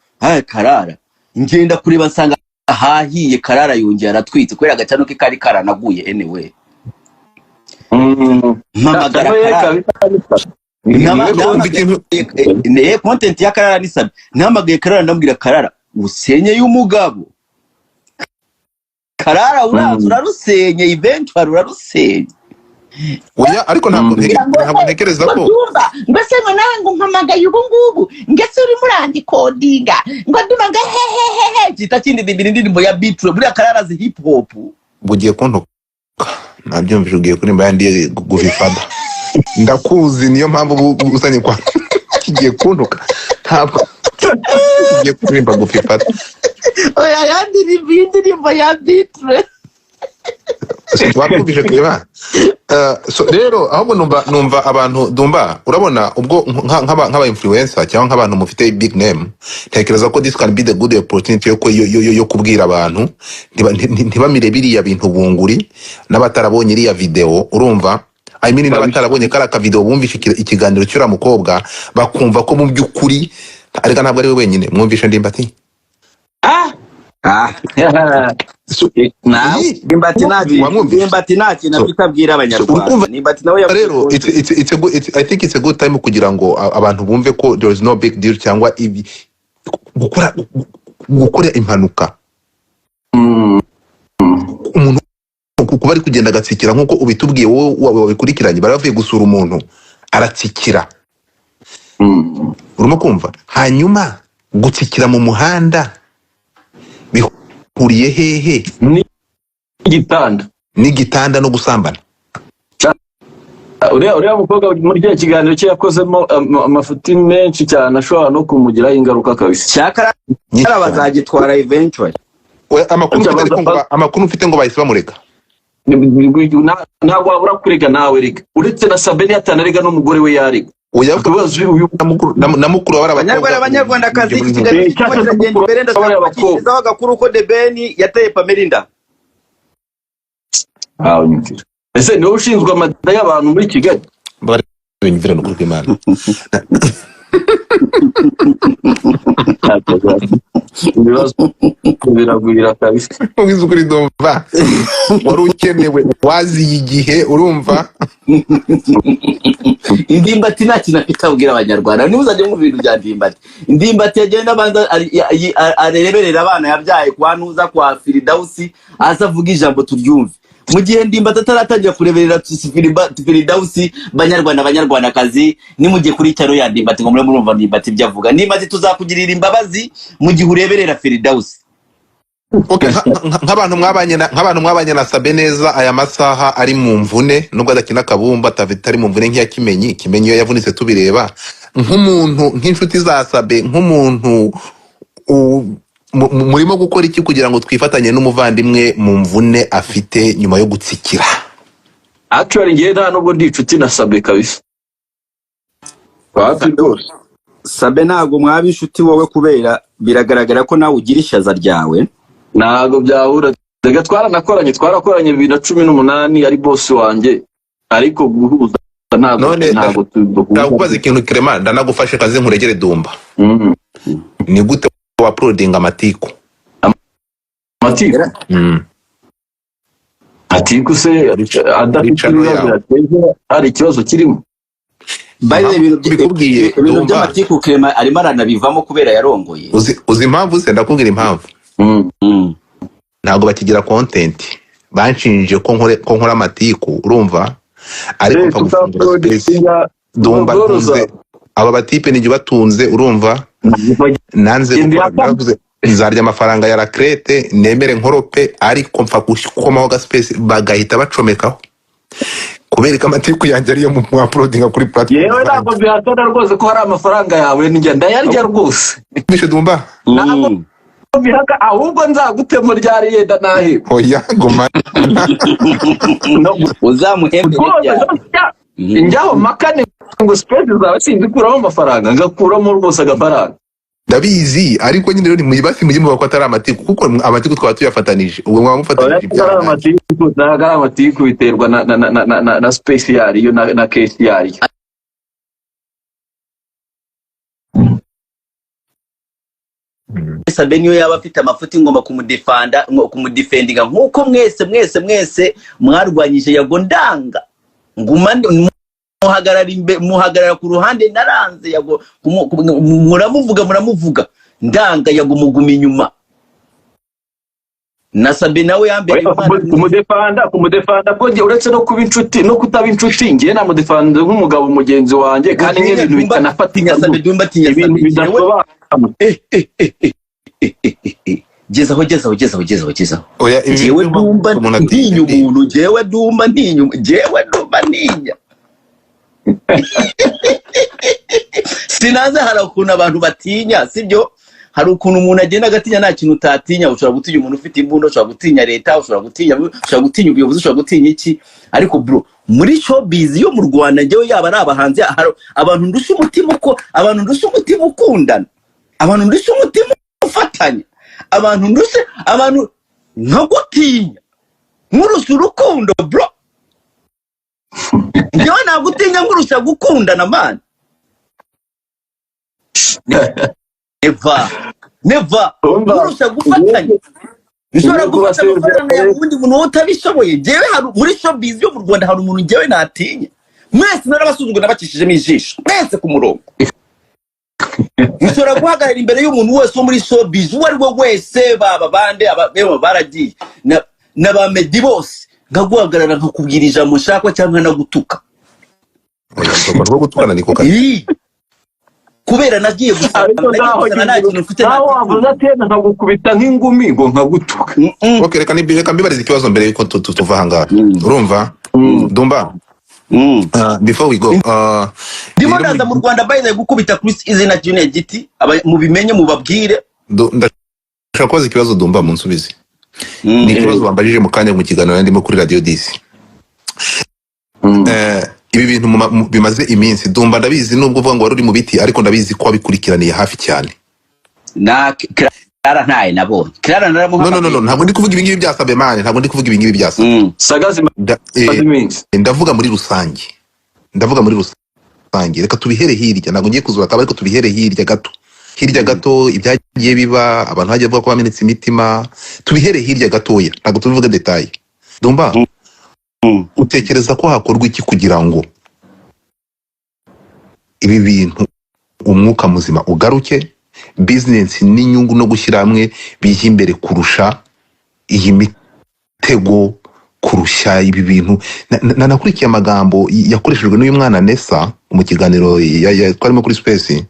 Karara ngenda kureba nsanga hahiye Karara yongera aratwitse kwera agacano ke kari karanaguye anyway mpamagara Karara content ya Karara ni Sabe ntamagaye Karara ndambwira Karara usenye y'umugabo Karara urarusenye eventually urarusenye oya ariko ntabwo ntekereza ko mbese ngo nawe ngo mpamagaye ubu ngubu ngese uri murandi codinga ngo ndumaga hehehehe kita kindi ndirimbo ya Beatles buri akararazi hip hop bugiye kuntuka nabyumvije ugiye kurimba yandi guvifada ndakuzi niyo mpamvu usanye kwa kigiye kuntuka ntabwo ugiye kurimba guvifada oya yandi ndirimbo ya Beatles twakubije kweba so rero ahubwo numva abantu dumba urabona ubwo nk'aba influencer cyangwa nk'abantu mufite big name tekereza ko this can be the good opportunity yo kubwira abantu ntibamire biriya bintu bunguri n'abatarabonye iriya video urumva I mean n'abatarabonye karaka video bumvishe ikiganiro cy'ura mukobwa bakumva ko mu by'ukuri ariko ntabwo ari we wenyine mwumvishe Ndimbati Ndimbati naki nabitabwira abanyarwanda Ndimbati nawe rero I think it's a good time kugira ngo abantu bumve ko there is no big deal cyangwa ibi gukora impanuka umuntu kuba ari kugenda agatsikira nkuko ubitubwiye wowe wabikurikiranye baravuye gusura umuntu aratsikira urimo kumva hanyuma gutsikira mu muhanda bihuriye hehe n'igitanda no gusambana uriya mukobwa muri cya kiganiro cye yakozemo amafuti menshi cyane ashobora no kumugiraho ingaruka kabisa cyakara bazagitwara eventually amakuru mfite ngo bahise bamurega ntabwo wabura kurega nawe rega uretse na Sabine yatanarega n'umugore we yarega namukuru abanyarwandakazi ikigali cyagenda imbere ndashaka agakuru ko The Ben yateye Pamela nyumvira ese niwe ushinzwe amada y'abantu muri Kigali nyumvira no kuri Imana biragwira kabisa ugize ukuri ndumva wari ukenewe waziye igihe urumva Ndimbati naki nakitabwira abanyarwanda nimuzajye mu bintu bya Ndimbati yagenda abanza areberera abana yabyaye kwa Ntuza kwa Firidausi azavuga ijambo turyumve mu gihe Ndimbati ataratangira kureberera Firidausi banyarwandakazi nimugiye kuri cyaro ya Ndimbati ngo murumva Ndimbati byavuga Ndimbati tuzakugirira imbabazi mu gihe ureberera Firidausi. Okay, nk'abantu mwabanye na Sabe neza aya masaha ari mu mvune nubwo adakina kabumba tavitari mu mvune nk'iya Kimenyi yo yavunitse tubireba nk'umuntu nk'inshuti za Sabe nk'umuntu murimo gukora iki kugira ngo twifatanye n'umuvandimwe mu mvune afite nyuma yo gutsikira? Actually ngiye nta nubwo ndi inshuti na Sabe kabisa. Sabe ntago mwaba inshuti wowe kubera biragaragara ko nawe ugira ishaza ryawe. Ntago byahura daga twarakoranye 2018 ari boss wanjye ariko guhuza ntago ndakubaza ikintu Clement ndanagufashe kaze nkuregere Dumba. Ni gute wa uploading amatiku atiku se adafite ari ikibazo kirimo baye ibintu by'amatiku Clement arimo aranabivamo kubera yarongoye uzi impamvu se ndakubwira impamvu ntago bakigira content banshinje ko nkora amatiku urumva ariko mfa gufungura space Dumba ntunze aba batipe nijye batunze urumva nanze navuze nzarya amafaranga ya Rakrete nemere nkorope ariko mfa gukomaho ga space bagahita bacomekaho kubera ko amatiku yanjye ariyo mu uploading kuri platform yewe ntabwo byatana rwose ko hari amafaranga yawe njya ndayarya rwose bishe Dumba bihaka ahubwo nzagutemo ryari yenda nahe oya goma uzamuhembe njyaho makane ngo space zawe sinzikuramo amafaranga ngakuramo rwose agafaranga ndabizi ariko nyine rero muyibasi mujye muba ko atari amatiku kuko amatiku twaba tuyafatanije ubwo mwamufatanije ibyaha ntago amatiku biterwa na space yariyo na case yariyo Sabe niyo yaba afite amafuti ngomba kumudefendinga nkuko mwese mwarwanyije yago ndanga ngumane muhagarara ku ruhande naranze yago muramuvuga ndanga yago muguma inyuma na Sabe nawe yambere kumudefanda ko uretse no kuba inshuti no kutaba inshuti ngiye na mudefanda nk'umugabo mugenzi wanjye kandi n'ibintu bitanafatinya Sabe Dumba tinya ibintu bidasobanura gezaho oya jewe Dumba ntinya umuntu jewe Dumba ntinya sinaza hari ukuntu abantu batinya sibyo hari ukuntu umuntu agenda agatinya nta kintu utatinya ushobora gutinya umuntu ufite imbunda ushobora gutinya leta ushobora gutinya ubuyobozi ushobora gutinya iki ariko bro muri showbiz yo mu Rwanda njyewe yaba ari abahanzi abantu ndusha umutima uko abantu ndusha umutima ukundana abantu ndusha umutima ufatanya abantu nka gutinya nkurusha urukundo bro njyewe nagutinya nkurusha gukundana man Never nkurusha gufatanya bishobora gufata amafaranga ya wundi muntu utabishoboye njyewe muri showbiz yo mu Rwanda hari umuntu njyewe natinya mwese narabasuzugura nabakishijemo ijisho mwese ku murongo bishobora guhagarara imbere y'umuntu wese wo muri showbiz uwo ari we wese baba bande ababemo baragiye n'abamedi bose ngaguhagarara nkakubwira ijambo nshaka cyangwa nagutuka rwo gutukana niko kari kubera nagiye gusana nta kintu mfite naho wavuze ati nkagukubita nk'ingumi ngo nkagutuka okay reka mbibariza ikibazo mbere yuko tuva hanga urumva Dumba before we go ndimo ndaza mu Rwanda bayize gukubita Chris izina Junior Giti mu bimenye mu babwire ndashaka kubaza ikibazo Dumba mu nsubizi ni ikibazo bambajije mu kanya mu kiganiro ndimo kuri Radio DC ibi bintu bimaze iminsi Dumba ndabizi nubwo uvuga ngo wari uri mu biti ariko ndabizi ko wabikurikiraniye hafi cyane na Clara ntaye nabonye Clara naramuhamagaye no ntabwo ndi kuvuga ibingibi byasabe mane ntabwo ndi kuvuga ibingibi byasabe Sagazi ndavuga muri rusange reka tubihere hirya ntabwo ngiye kuzura ariko tubihere hirya gato ibyagiye biba abantu hagiye bavuga ko bamenetse imitima tubihere hirya gatoya ntabwo tuvuga detail Dumba utekereza ko hakorwa iki kugira ngo ibi bintu umwuka muzima ugaruke business n'inyungu no gushyira hamwe bijye imbere kurusha iyi mitego kurusha ibi bintu nakurikiye amagambo yakoreshejwe n'uyu mwana Nessa mu kiganiro twarimo kuri Space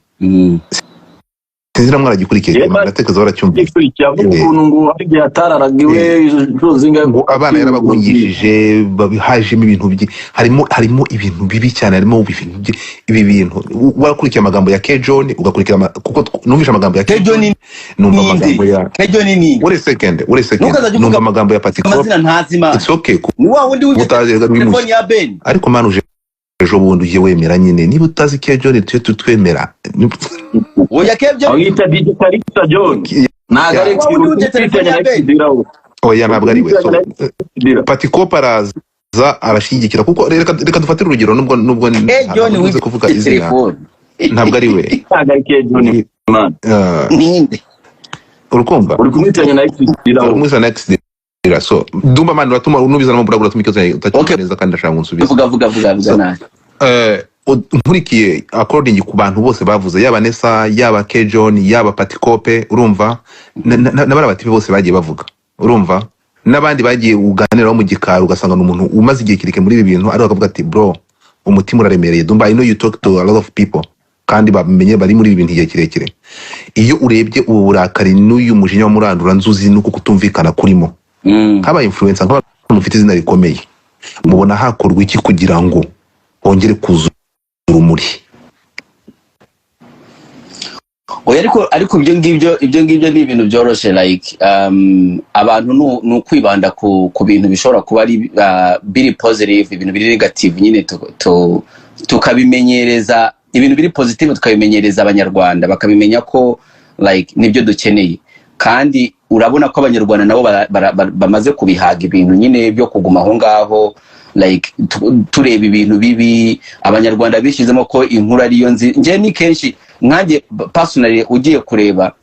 sinzira mwaragikurikiye ndatekereza baracyumvise ukuntu ngo igihe atararagiwe jozinga ngo abana yarabagungishije babihajemo ibintu harimo ibintu bibi cyane harimo ibi bintu warakurikiye amagambo ya Kejon ugakurikira kuko numvisha amagambo ya Kejon numva amagambo ya Kejon ni wait a second numva amagambo ya Patiko amazina ntazima it's okay ni wa wundi telefone ya Ben ariko manuje ejo bundi uje wemera nyine niba utazi Kejon tutwemera oya Kejon yita digitalista John nagare oya ntabwo ari we Patiko paraza arashigikira kuko reka dufatire urugero nubwo Kejon kuvuga izina ntabwo ari we Kejon urukumva uri kumwitanya na X so Dumba man uratuma unubiza no buragura tumikoze utakikeneza kandi ndashaka unsubiza vuga nabi nkurikiye according ku bantu bose bavuze yaba Nessa yaba Kejon yaba Patikope urumva n'abara batibe bose bagiye bavuga urumva n'abandi bagiye uganiraho mu gikaru ugasanga n'umuntu umaze igihe kirike muri ibi bintu ari bakavuga ati bro umutima uraremereye Dumba I know you talk to a lot of people kandi bamenye bari muri ibi bintu igihe kirekire iyo urebye ubu burakari n'uyu mujinya wa murandura nzuzi nuko kutumvikana kurimo nk'aba influencer nk'abantu mufite izina rikomeye mubona hakorwa iki kugira ngo hongere kuzura urumuri oya ariko ibyo ngibyo ni ibintu byoroshe like abantu no kwibanda ku bintu bishobora kuba ari biri positive ibintu biri negative nyine tukabimenyereza ibintu biri positive tukabimenyereza abanyarwanda bakabimenya ko like nibyo dukeneye kandi urabona ko abanyarwanda nabo bamaze kubihaga ibintu nyine byo kuguma aho ngaho like tureba ibintu bibi abanyarwanda bishyizemo ko inkuru ariyo nzi nje ni kenshi nkanjye personally ugiye kureba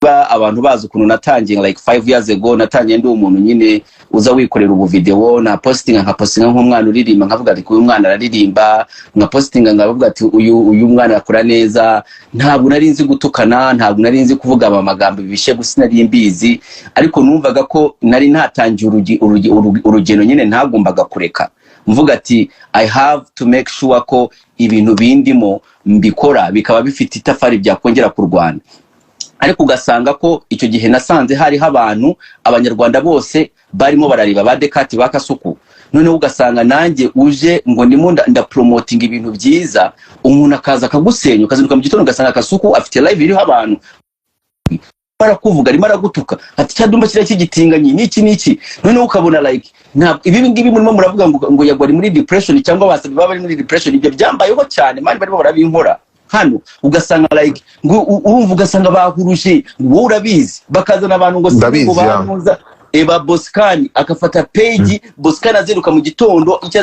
abantu bazi ukuntu natangiye like 5 years ago, natangiye ndi umuntu nyine uza wikorera ubu video na postinga nk'umwana uririmba nkavuga ati uyu mwana araririmba, nka postinga ngavuga ati uyu mwana akora neza. Ntabwo nari nzi gutukana, ntabwo nari nzi kuvuga amagambo bishe gusa nari mbizi, ariko numvaga ko nari natangiye urugendo nyine ntagombaga kureka. Mvuga ati I have to make sure ko ibintu bindimo mbikora bikaba bifite itafari byakongera ku Rwanda. Ariko ugasanga ko icyo gihe nasanze hari abantu abanyarwanda bose barimo barariba ba Dekati ba Kasuku, none ugasanga nanjye uje ngo ndimo promoting ibintu byiza, umuntu akaza akagusenya, ukazinduka mu gitondo ugasanga Kasuku afite live iriho abantu barakuvuga arimo aragutuka ati cyadumba kira kigitinganye niki, none ukabona like ntabwo ibi ngibi murimo muravuga ngo yagwari muri depression cyangwa basabi baba muri depression. Ibyo byambayeho cyane mani barimo barabinkora hano, ugasanga like ngo urumva ugasanga bahuruje wowe urabizi, bakazana abantu ngo singo banuza Eba Boskani akafata page Boskani azinduka mu gitondo icyo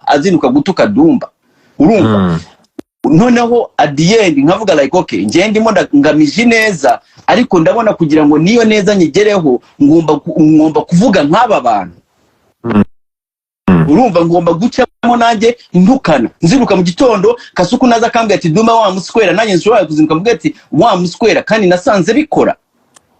azinduka gutuka Dumba, urumva noneho at the end nkavuga like okay ngiye ndimo ngamije neza, ariko ndabona kugira ngo niyo neza nyigereho ngomba kuvuga nk'aba bantu. Urumva ngomba gucamo nanjye ntukana, nziruka mu gitondo Kasuku naza akambwira ati Duma wa muswera, nanjye nshobora kuzinduka mvuga ati wa muswera, kandi nasanze bikora.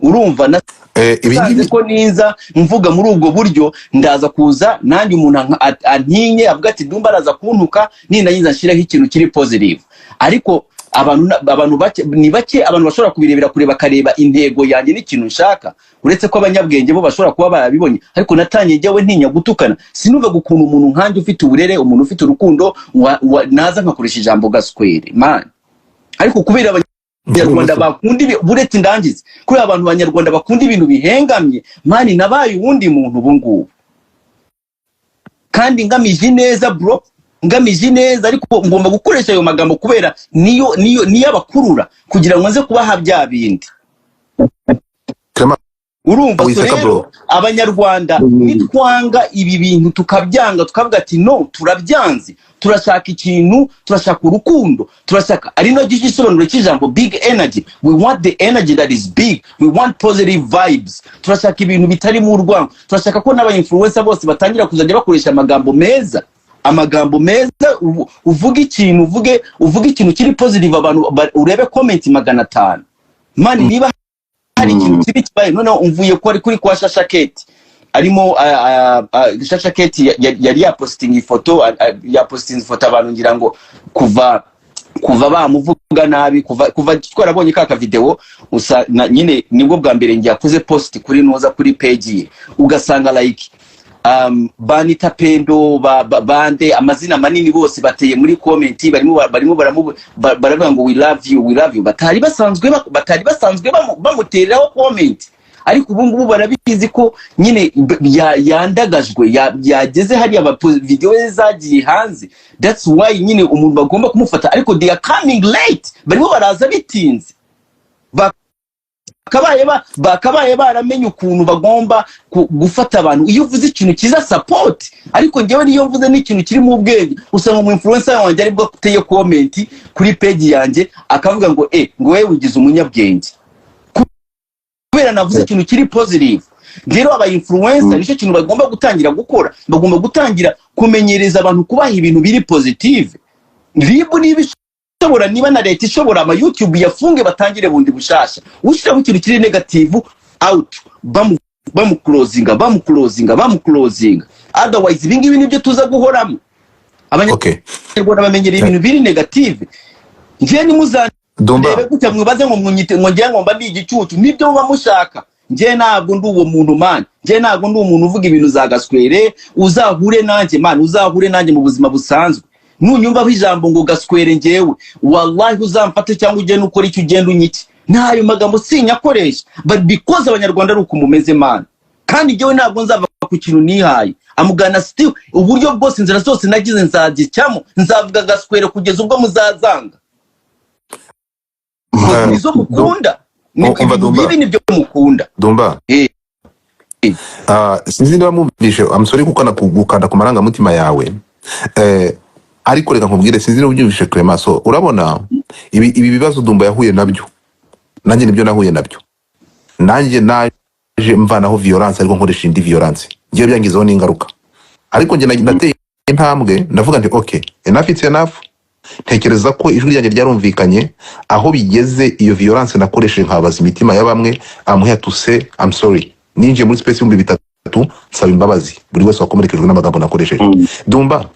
Urumva nasanze ko ninza mvuga muri ubwo buryo ndaza kuza nanjye umuntu antinye avuga ati Dumba araza kuntuka nindanyiza nshiraho ikintu kiri positive. Ariko abantu bake abantu bashobora kubirebera kure bakareba intego yanjye n'ikintu nshaka, uretse ko abanyabwenge bo bashobora kuba barabibonye. Ariko natangiye jyawe ntinya gutukana, sinumva gukunda umuntu nkanje ufite uburere, umuntu ufite urukundo naza nkakoresha ijambo gaswere man. Ariko kubera abanyarwanda bakunda buretse ndangize, kuri abantu abanyarwanda bakunda ibintu bihengamye mani, nabaye uwundi muntu ubungubu kandi ngamije neza bro, ngamije neza, ariko ngomba gukoresha ayo magambo kubera niyo abakurura kugira ngo nze kubaha bya bindi. Urumva so rero abanyarwanda nitwanga ibi bintu tukabyanga, tukavuga ati no turabyanze, turashaka ikintu, turashaka urukundo, turashaka ari no gisobanuro cy'ijambo big energy. We want the energy that is big, we want positive vibes, turashaka ibintu bitari mu rwango, turashaka ko n'aba influencer bose batangira kuzajya bakoresha amagambo meza, amagambo meza, uvuga ikintu kiri positive, abantu urebe comment 500 mani. Niba hari ikintu kiri kibaye none umvuye ko ari kuri kwa Shashaketi arimo Shashaketi yari yaposting ifoto, abantu ngira ngo kuva bamuvuga nabi, kuva twarabonye kaka video usa nyine nibwo bwa mbere ngiye akoze post kuri noza kuri page ye, ugasanga like Banita Pendo bande amazina manini bose bateye muri comment, barimo baravuga ngo we love you, batari basanzwe bamutereraho comment. Ariko ubu ngubu barabizi ko nyine yandagajwe, yageze hari video zagiye hanze, that's why nyine umuntu bagomba kumufata. Ariko they are coming late, barimo baraza bitinze, bakabaye baramenye ukuntu bagomba gufata abantu. Iyo uvuze ikintu kiza support, ariko ngewe niyo mvuze n'ikintu kiri mu bwenge, usanga mu influencer wanjye ari bwo kuteye comment kuri page yanjye akavuga ngo ngo wewe ugize umunyabwenge kubera navuze ikintu kiri positive. Rero aba influencer nicyo kintu bagomba gutangira gukora, bagomba gutangira kumenyereza abantu kubaha ibintu biri positive. Ribu niba na leta ishobora ama YouTube yafunge batangire bundi bushasha, ushira ikintu kiri negative out bamu closing, otherwise ibingibi nibyo tuza guhoramo. Abanyarwanda bamenyereye ibintu biri negative. Ngiye ni muzandebe gutya mwibaze ngo ngiye ngomba ndi igicucu, nibyo muba mushaka. Ngiye ntabwo ndi uwo muntu man, ngiye ntabwo ndi umuntu uvuga ibintu za gaswere. Uzahure nanjye man, uzahure nanjye mu buzima busanzwe. Nunyumva ijambo ngo gaswere ngewe wallahi uzamfate cyangwa ugende ukora icyo ugenda unyiki, ntayo magambo sinyakoresha, but because abanyarwanda ari ukumumeze man. Kandi ngewe ntabwo nzava ku kintu nihaye, amugana still uburyo bwose inzira zose nagize nzagicyamo, nzavuga gaswere kugeza ubwo muzazanga. Nizo mukunda ibi nibyo mukunda Dumba. Sinzi niba mumvishe, I'm sorry kuko nakugukanda ku marangamutima yawe, ariko reka nkubwire sinzi niba ubyumvishe Clement. So urabona ibi bibazo Dumba yahuye nabyo, nanjye nibyo nahuye nabyo. nanjye naje mvanaho violence ariko nkoresha indi violence ngiye byangizeho n'ingaruka ariko njye nateye intambwe ndavuga nti okay enough it's enough ntekereza ko ijwi ryanjye ryarumvikanye aho bigeze iyo violence nakoresheje nkabaza imitima ya bamwe I'm here to say I'm sorry ninje muri space y'ibihumbi 3 nsaba imbabazi buri wese wakomerekejwe n'amagambo nakoresheje Dumba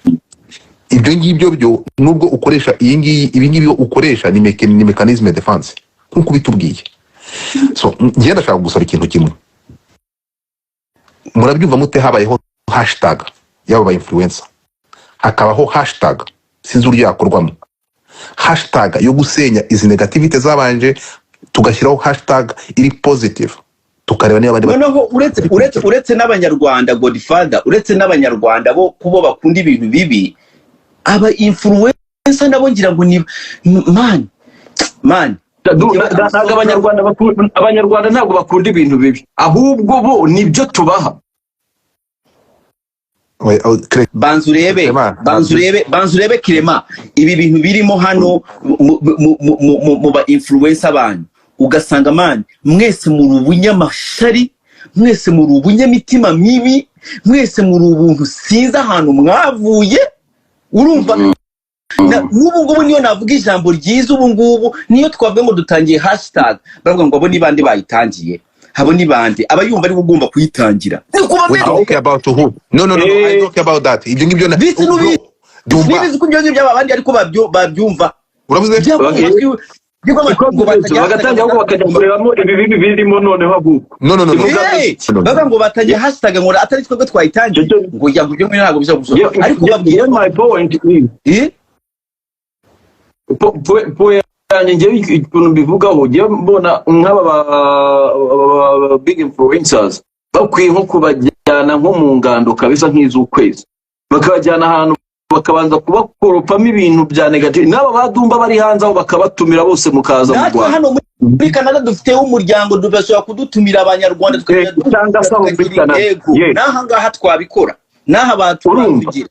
ibyo ngibyo byo nubwo ukoresha ibi ngibi ukoresha ni mechanism de defense nkuko bitubwiye so ngiye ndashaka gusaba ikintu kimwe murabyumva mute habayeho hashtag y'aba influencer hakabaho hashtag sinzi uryo yakorwamo hashtag yo gusenya izi negativite zabanje tugashyiraho hashtag iri positive tukareba niba bari noneho uretse n'abanyarwanda Godfather uretse n'abanyarwanda bo kubo bakunda ibintu bibi aba influencer nabo ngira ngo ni man abanyarwanda ntabwo bakunda ibintu bibi ahubwo bo nibyo tubaha banzurebe Clement ibi bintu birimo hano mu ba influencer banyu ugasanga man mwese muri ubunyamashari mwese muri ubunyamitima mibi mwese muri ubuntu sinza ahantu mwavuye urumva n'ubu ngubu niyo navuga ijambo ryiza ubu ngubu niyo twavuga ngo dutangiye hashtag bavuga ngo abo ni bande bayitangiye habo ni bande abayumva ari ugomba kuyitangira okay about who no I talk about that ibyo ngibyo na Dumba ko ibyo ngibyo abandi ariko babyumva uravuze bagatanga ngo bakajya kureramo ibi birimo noneho ahubwo bavuga ngo batangiye hashtag ngo atari twebwe twayitangiye ngo yambo byo ntabwo biza gusohoka ariko babwiye my point ngewe ikintu mbivugaho ngewe mbona nk'aba big influencers bakwiye nko kubajyana nko mu ngando kabisa nk'iz'ukwezi bakabajyana ahantu bakabanza kubakoropamo ibintu bya negative n'aba badumba bari hanze aho bakabatumira bose mukaza mu Rwanda hano muri Canada dufiteho umuryango dubashobora kudutumira abanyarwanda n'aha ngaha twabikora n'aha baturugira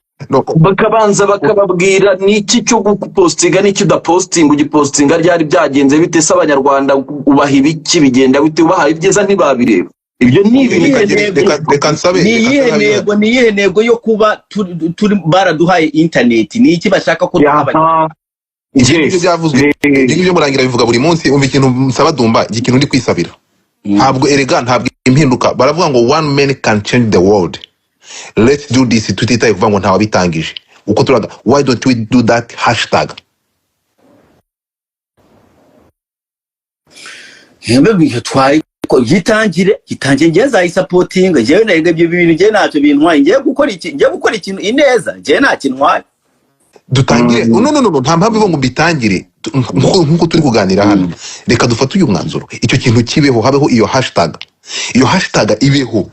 bakabanza bakababwira niki cyo gupostinga niki udapostinga ugipostinga ryari byagenze bite se abanyarwanda ubaha ibiki bigenda bite ubaha ibyiza ntibabireba ibyo ni reka nsabe ni iyihe ntego yo kuba baraduhaye internet ni iki bashaka ko ibyo byavuzwe ibyo murangira bivuga buri munsi umva ikintu nsaba Dumba ikintu ndi kwisabira ntabwo impinduka baravuga ngo one man can change the world let's do this tutitaye kuvuga ngo ntawe bitangije uko turaga why don't we do that hashtag gitangire ngiye nzayisupportinga ngiye nege ibyo bintu ngiye ntacyo bintwaye ngiye gukora ikintu ineza ngiye nta kintwaye dutangire no nta mpamvu ngo bitangire nkuko turi kuganira hano reka dufate uyu mwanzuro icyo kintu kibeho habeho iyo hashtag ibeho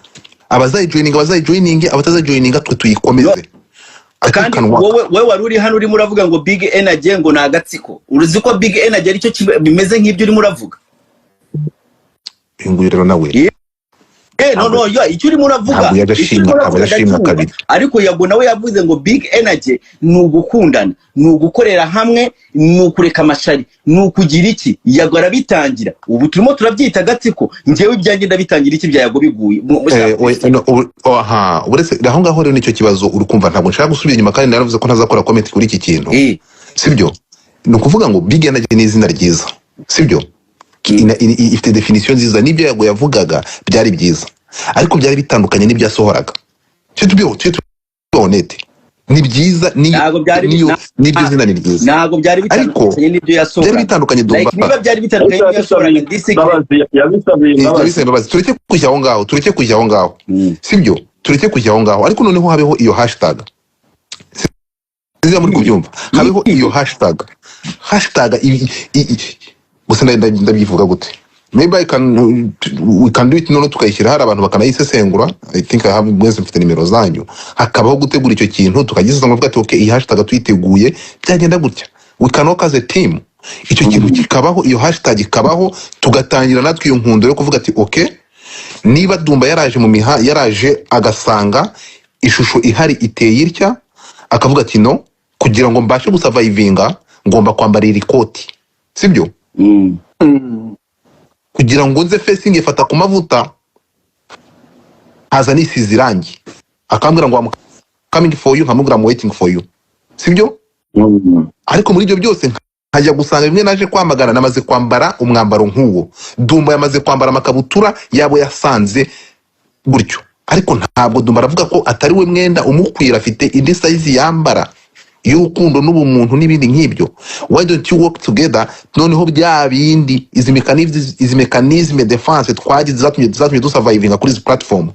abazayijoininga abatazayijoininga twe tuyikomeze kandi wowe wari uri hano urimo uravuga ngo big energy ngo nagatsiko uruzi ko big energy aricyo bimeze nk'ibyo urimo uravuga inguye rero nawe icyo urimo uravuga yashimwa kabiri ariko yago nawe yavuze ngo big energy ni ugukundana ni ugukorera hamwe ni ukureka amashari ni ukugira iki yago arabitangira ubu turimo turabyita gatsiko ngewe ibyanjye ndabitangira iki bya yago biguye uretse aho ngaho rero nicyo kibazo urukumva ntabwo nshaka gusubira inyuma kandi naravuze ko ntazakora comment kuri iki kintu sibyo ni ukuvuga ngo big energy ni izina ryiza sibyo ifite definition nziza n'ibyo yago yavugaga byari byiza ariko byari bitandukanye n'ibyasohoraga cyo honete ni byiza n'ibyo zina ni ryiza ntago byari bitandukanye n'ibyo yasohoraga byari bitandukanye Dumba niba byari bitandukanye n'ibyo yasohoraga yabisabiye tureke kujya aho ngaho sibyo tureke kujya aho ngaho ariko noneho habeho iyo hashtag muri kubyumva habeho iyo hashtag gusa ndabivuga gute maybe we can do it none tukayishyira hari abantu bakanayisesengura I think I have mwese mfite nimero zanyu hakabaho gutegura icyo kintu tukagisesengura tuvuga ati okay iyi hashtag tuyiteguye byagenda gutya we can work as a team icyo kintu kikabaho iyo hashtag ikabaho tugatangira natwe iyo nkundo yo kuvuga ati okay niba Dumba yaraje agasanga ishusho ihari iteye irya akavuga ati no kugira ngo mbashe gusurvivinga ngomba kwambara iri koti sibyo kugira ngo nze facing ifata ku mavuta haza nisize irangi akambwira ngo I'm coming for you, nkamubwira I'm waiting for you, sibyo? Ariko muri ibyo byose nkajya gusanga bimwe naje kwamagana namaze kwambara umwambaro nk'uwo. Dumba yamaze kwambara amakabutura yabo yasanze gutyo, ariko ntabwo Dumba aravuga ko atari we mwenda umukwira, afite indi size yambara y'urukundo n'ubumuntu n'ibindi nk'ibyo. Why don't you work together? Noneho bya bindi izi mechanisme defense twagize zatumye dusurvivinga kuri izi platform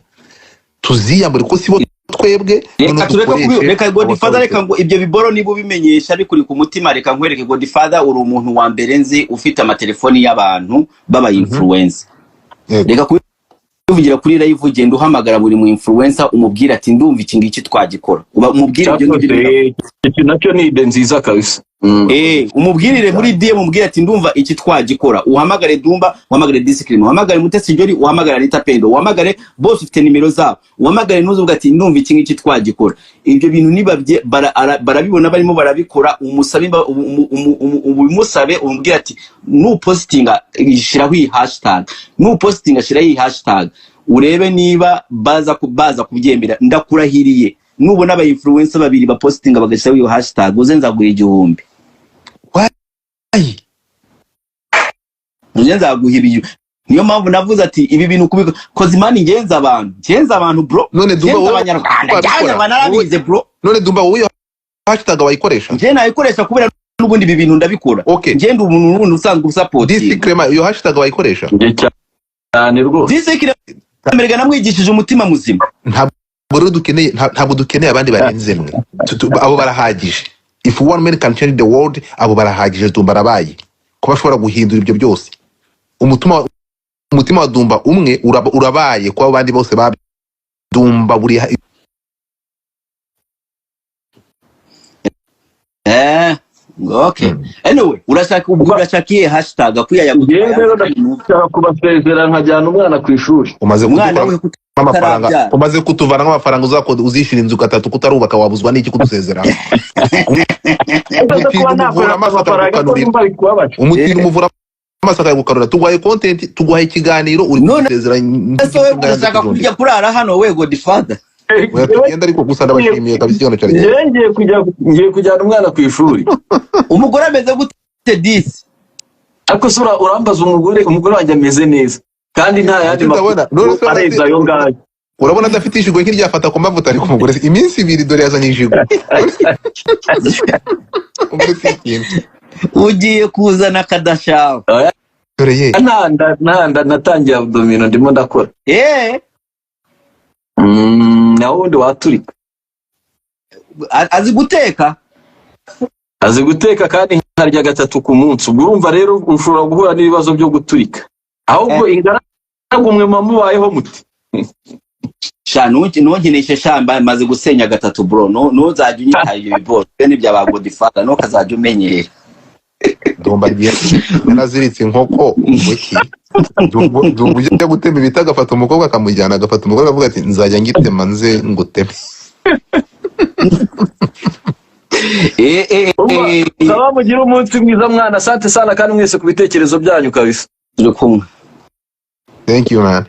tuziyambure ko sibo twebwe. Reka Godfather, reka ngo ibyo biboro niba ubimenyesha bikuri ku mutima, reka nkwereke Godfather uri umuntu wa mbere nzi ufite amatelefoni y'abantu baba influencer. Reka kuvugira kuri live ugenda uhamagara buri mu influencer umubwira ati ndumva iki ngiki twagikora, umubwira ibyo ngibyo nacyo ni ide nziza kabisa. Umubwirire muri DM umubwira ati ndumva iki twagikora, uhamagare Dumba, uhamagare Discipline, uhamagare Mutesi Jolly, uhamagare Rita Pendo, uhamagare bose ufite nimero zabo, uhamagare nuzuvuga ati ndumva iki ngiki twagikora. Ibyo bintu nibabye barabibona barimo barabikora, umusabe umusabe umubwira ati nupostinga shiraho iyi hashtag, nupostinga shiraho iyi hashtag, urebe niba baza kubyemera. Ndakurahiriye nubona aba influencer babiri bapostinga bagashiraho iyo hashtag uze nzaguha 1000. Nzaguha ibyo. Niyo mpamvu navuze ati ibi bintu kubiko Kozimani ngenza abantu bro. None Dumba Abanyarwanda narabize bro. None Dumba wowe hashtag wayikoresha? Nje nayikoresha kubera n'ubundi ibi bintu ndabikora. Ngende umuntu n'ubundi usanzwe usupport. Disclaimer, iyo hashtag wayikoresha? Cyane rwose. Disclaimer Amerika namwigishije umutima muzima. Ntabwo dukeneye abandi barenze mwe. Abo barahagije. If one man can change the world, abo barahagije. Dumba arabaye ko bashobora guhindura ibyo byose. Umutima wa Dumba umwe urabaye ko abandi bose ba Dumba buri okay. Anyway, urashakiye hashtag akuya yaguye. Rero ndashaka kubasezera nkajyana umwana ku ishuri. Umaze amafaranga, umaze kutuvana nk'amafaranga uzakode uzishira inzu gatatu kutarubaka, wabuzwa n'iki kudusezera? Umutira umuvura amasaka yagukarura, tuguhaye content, tuguhaye ikiganiro, uri kudusezera. Ndashaka kujya kurara hano we Godfather. Yenda ariko gusa ndabashimiye kabisa yono cyane. Ngiye kujyana umwana ku ishuri. Umugore ameze gute disi? Ariko sura urambaza umugore wanjye ameze neza. Kandi nta yandi makuru areza yo ngayo. Urabona adafite ishigwe nk'iryafata ku mavuta ariko umugore iminsi 2 dore yazanye ishigwe. Ugiye kuzana kadashaho. Dore ye. Nanda natangiye abdomino ndimo ndakora. Naho wundi waturika. Azi guteka? Azi guteka kandi nkarya 3 ku munsi. Urumva rero ushobora guhura n'ibibazo byo guturika. Ahubwo ingaragu mwe mamubayeho muti. Nongeneshe shamba maze gusenya 3 bro. Nuzajya unyitaye ibiboro. Bene byaba Godfather no kazajya umenyera. Dumba yanaziritse inkoko wiki. Dumba ujya gutema ibita agafata umukobwa akamujyana, agafata umukobwa avuga ati nzajya ngitema nze nguteme. Mugira umunsi mwiza mwana. Asante sana kandi mwese ku bitekerezo byanyu kabisa. Thank you man.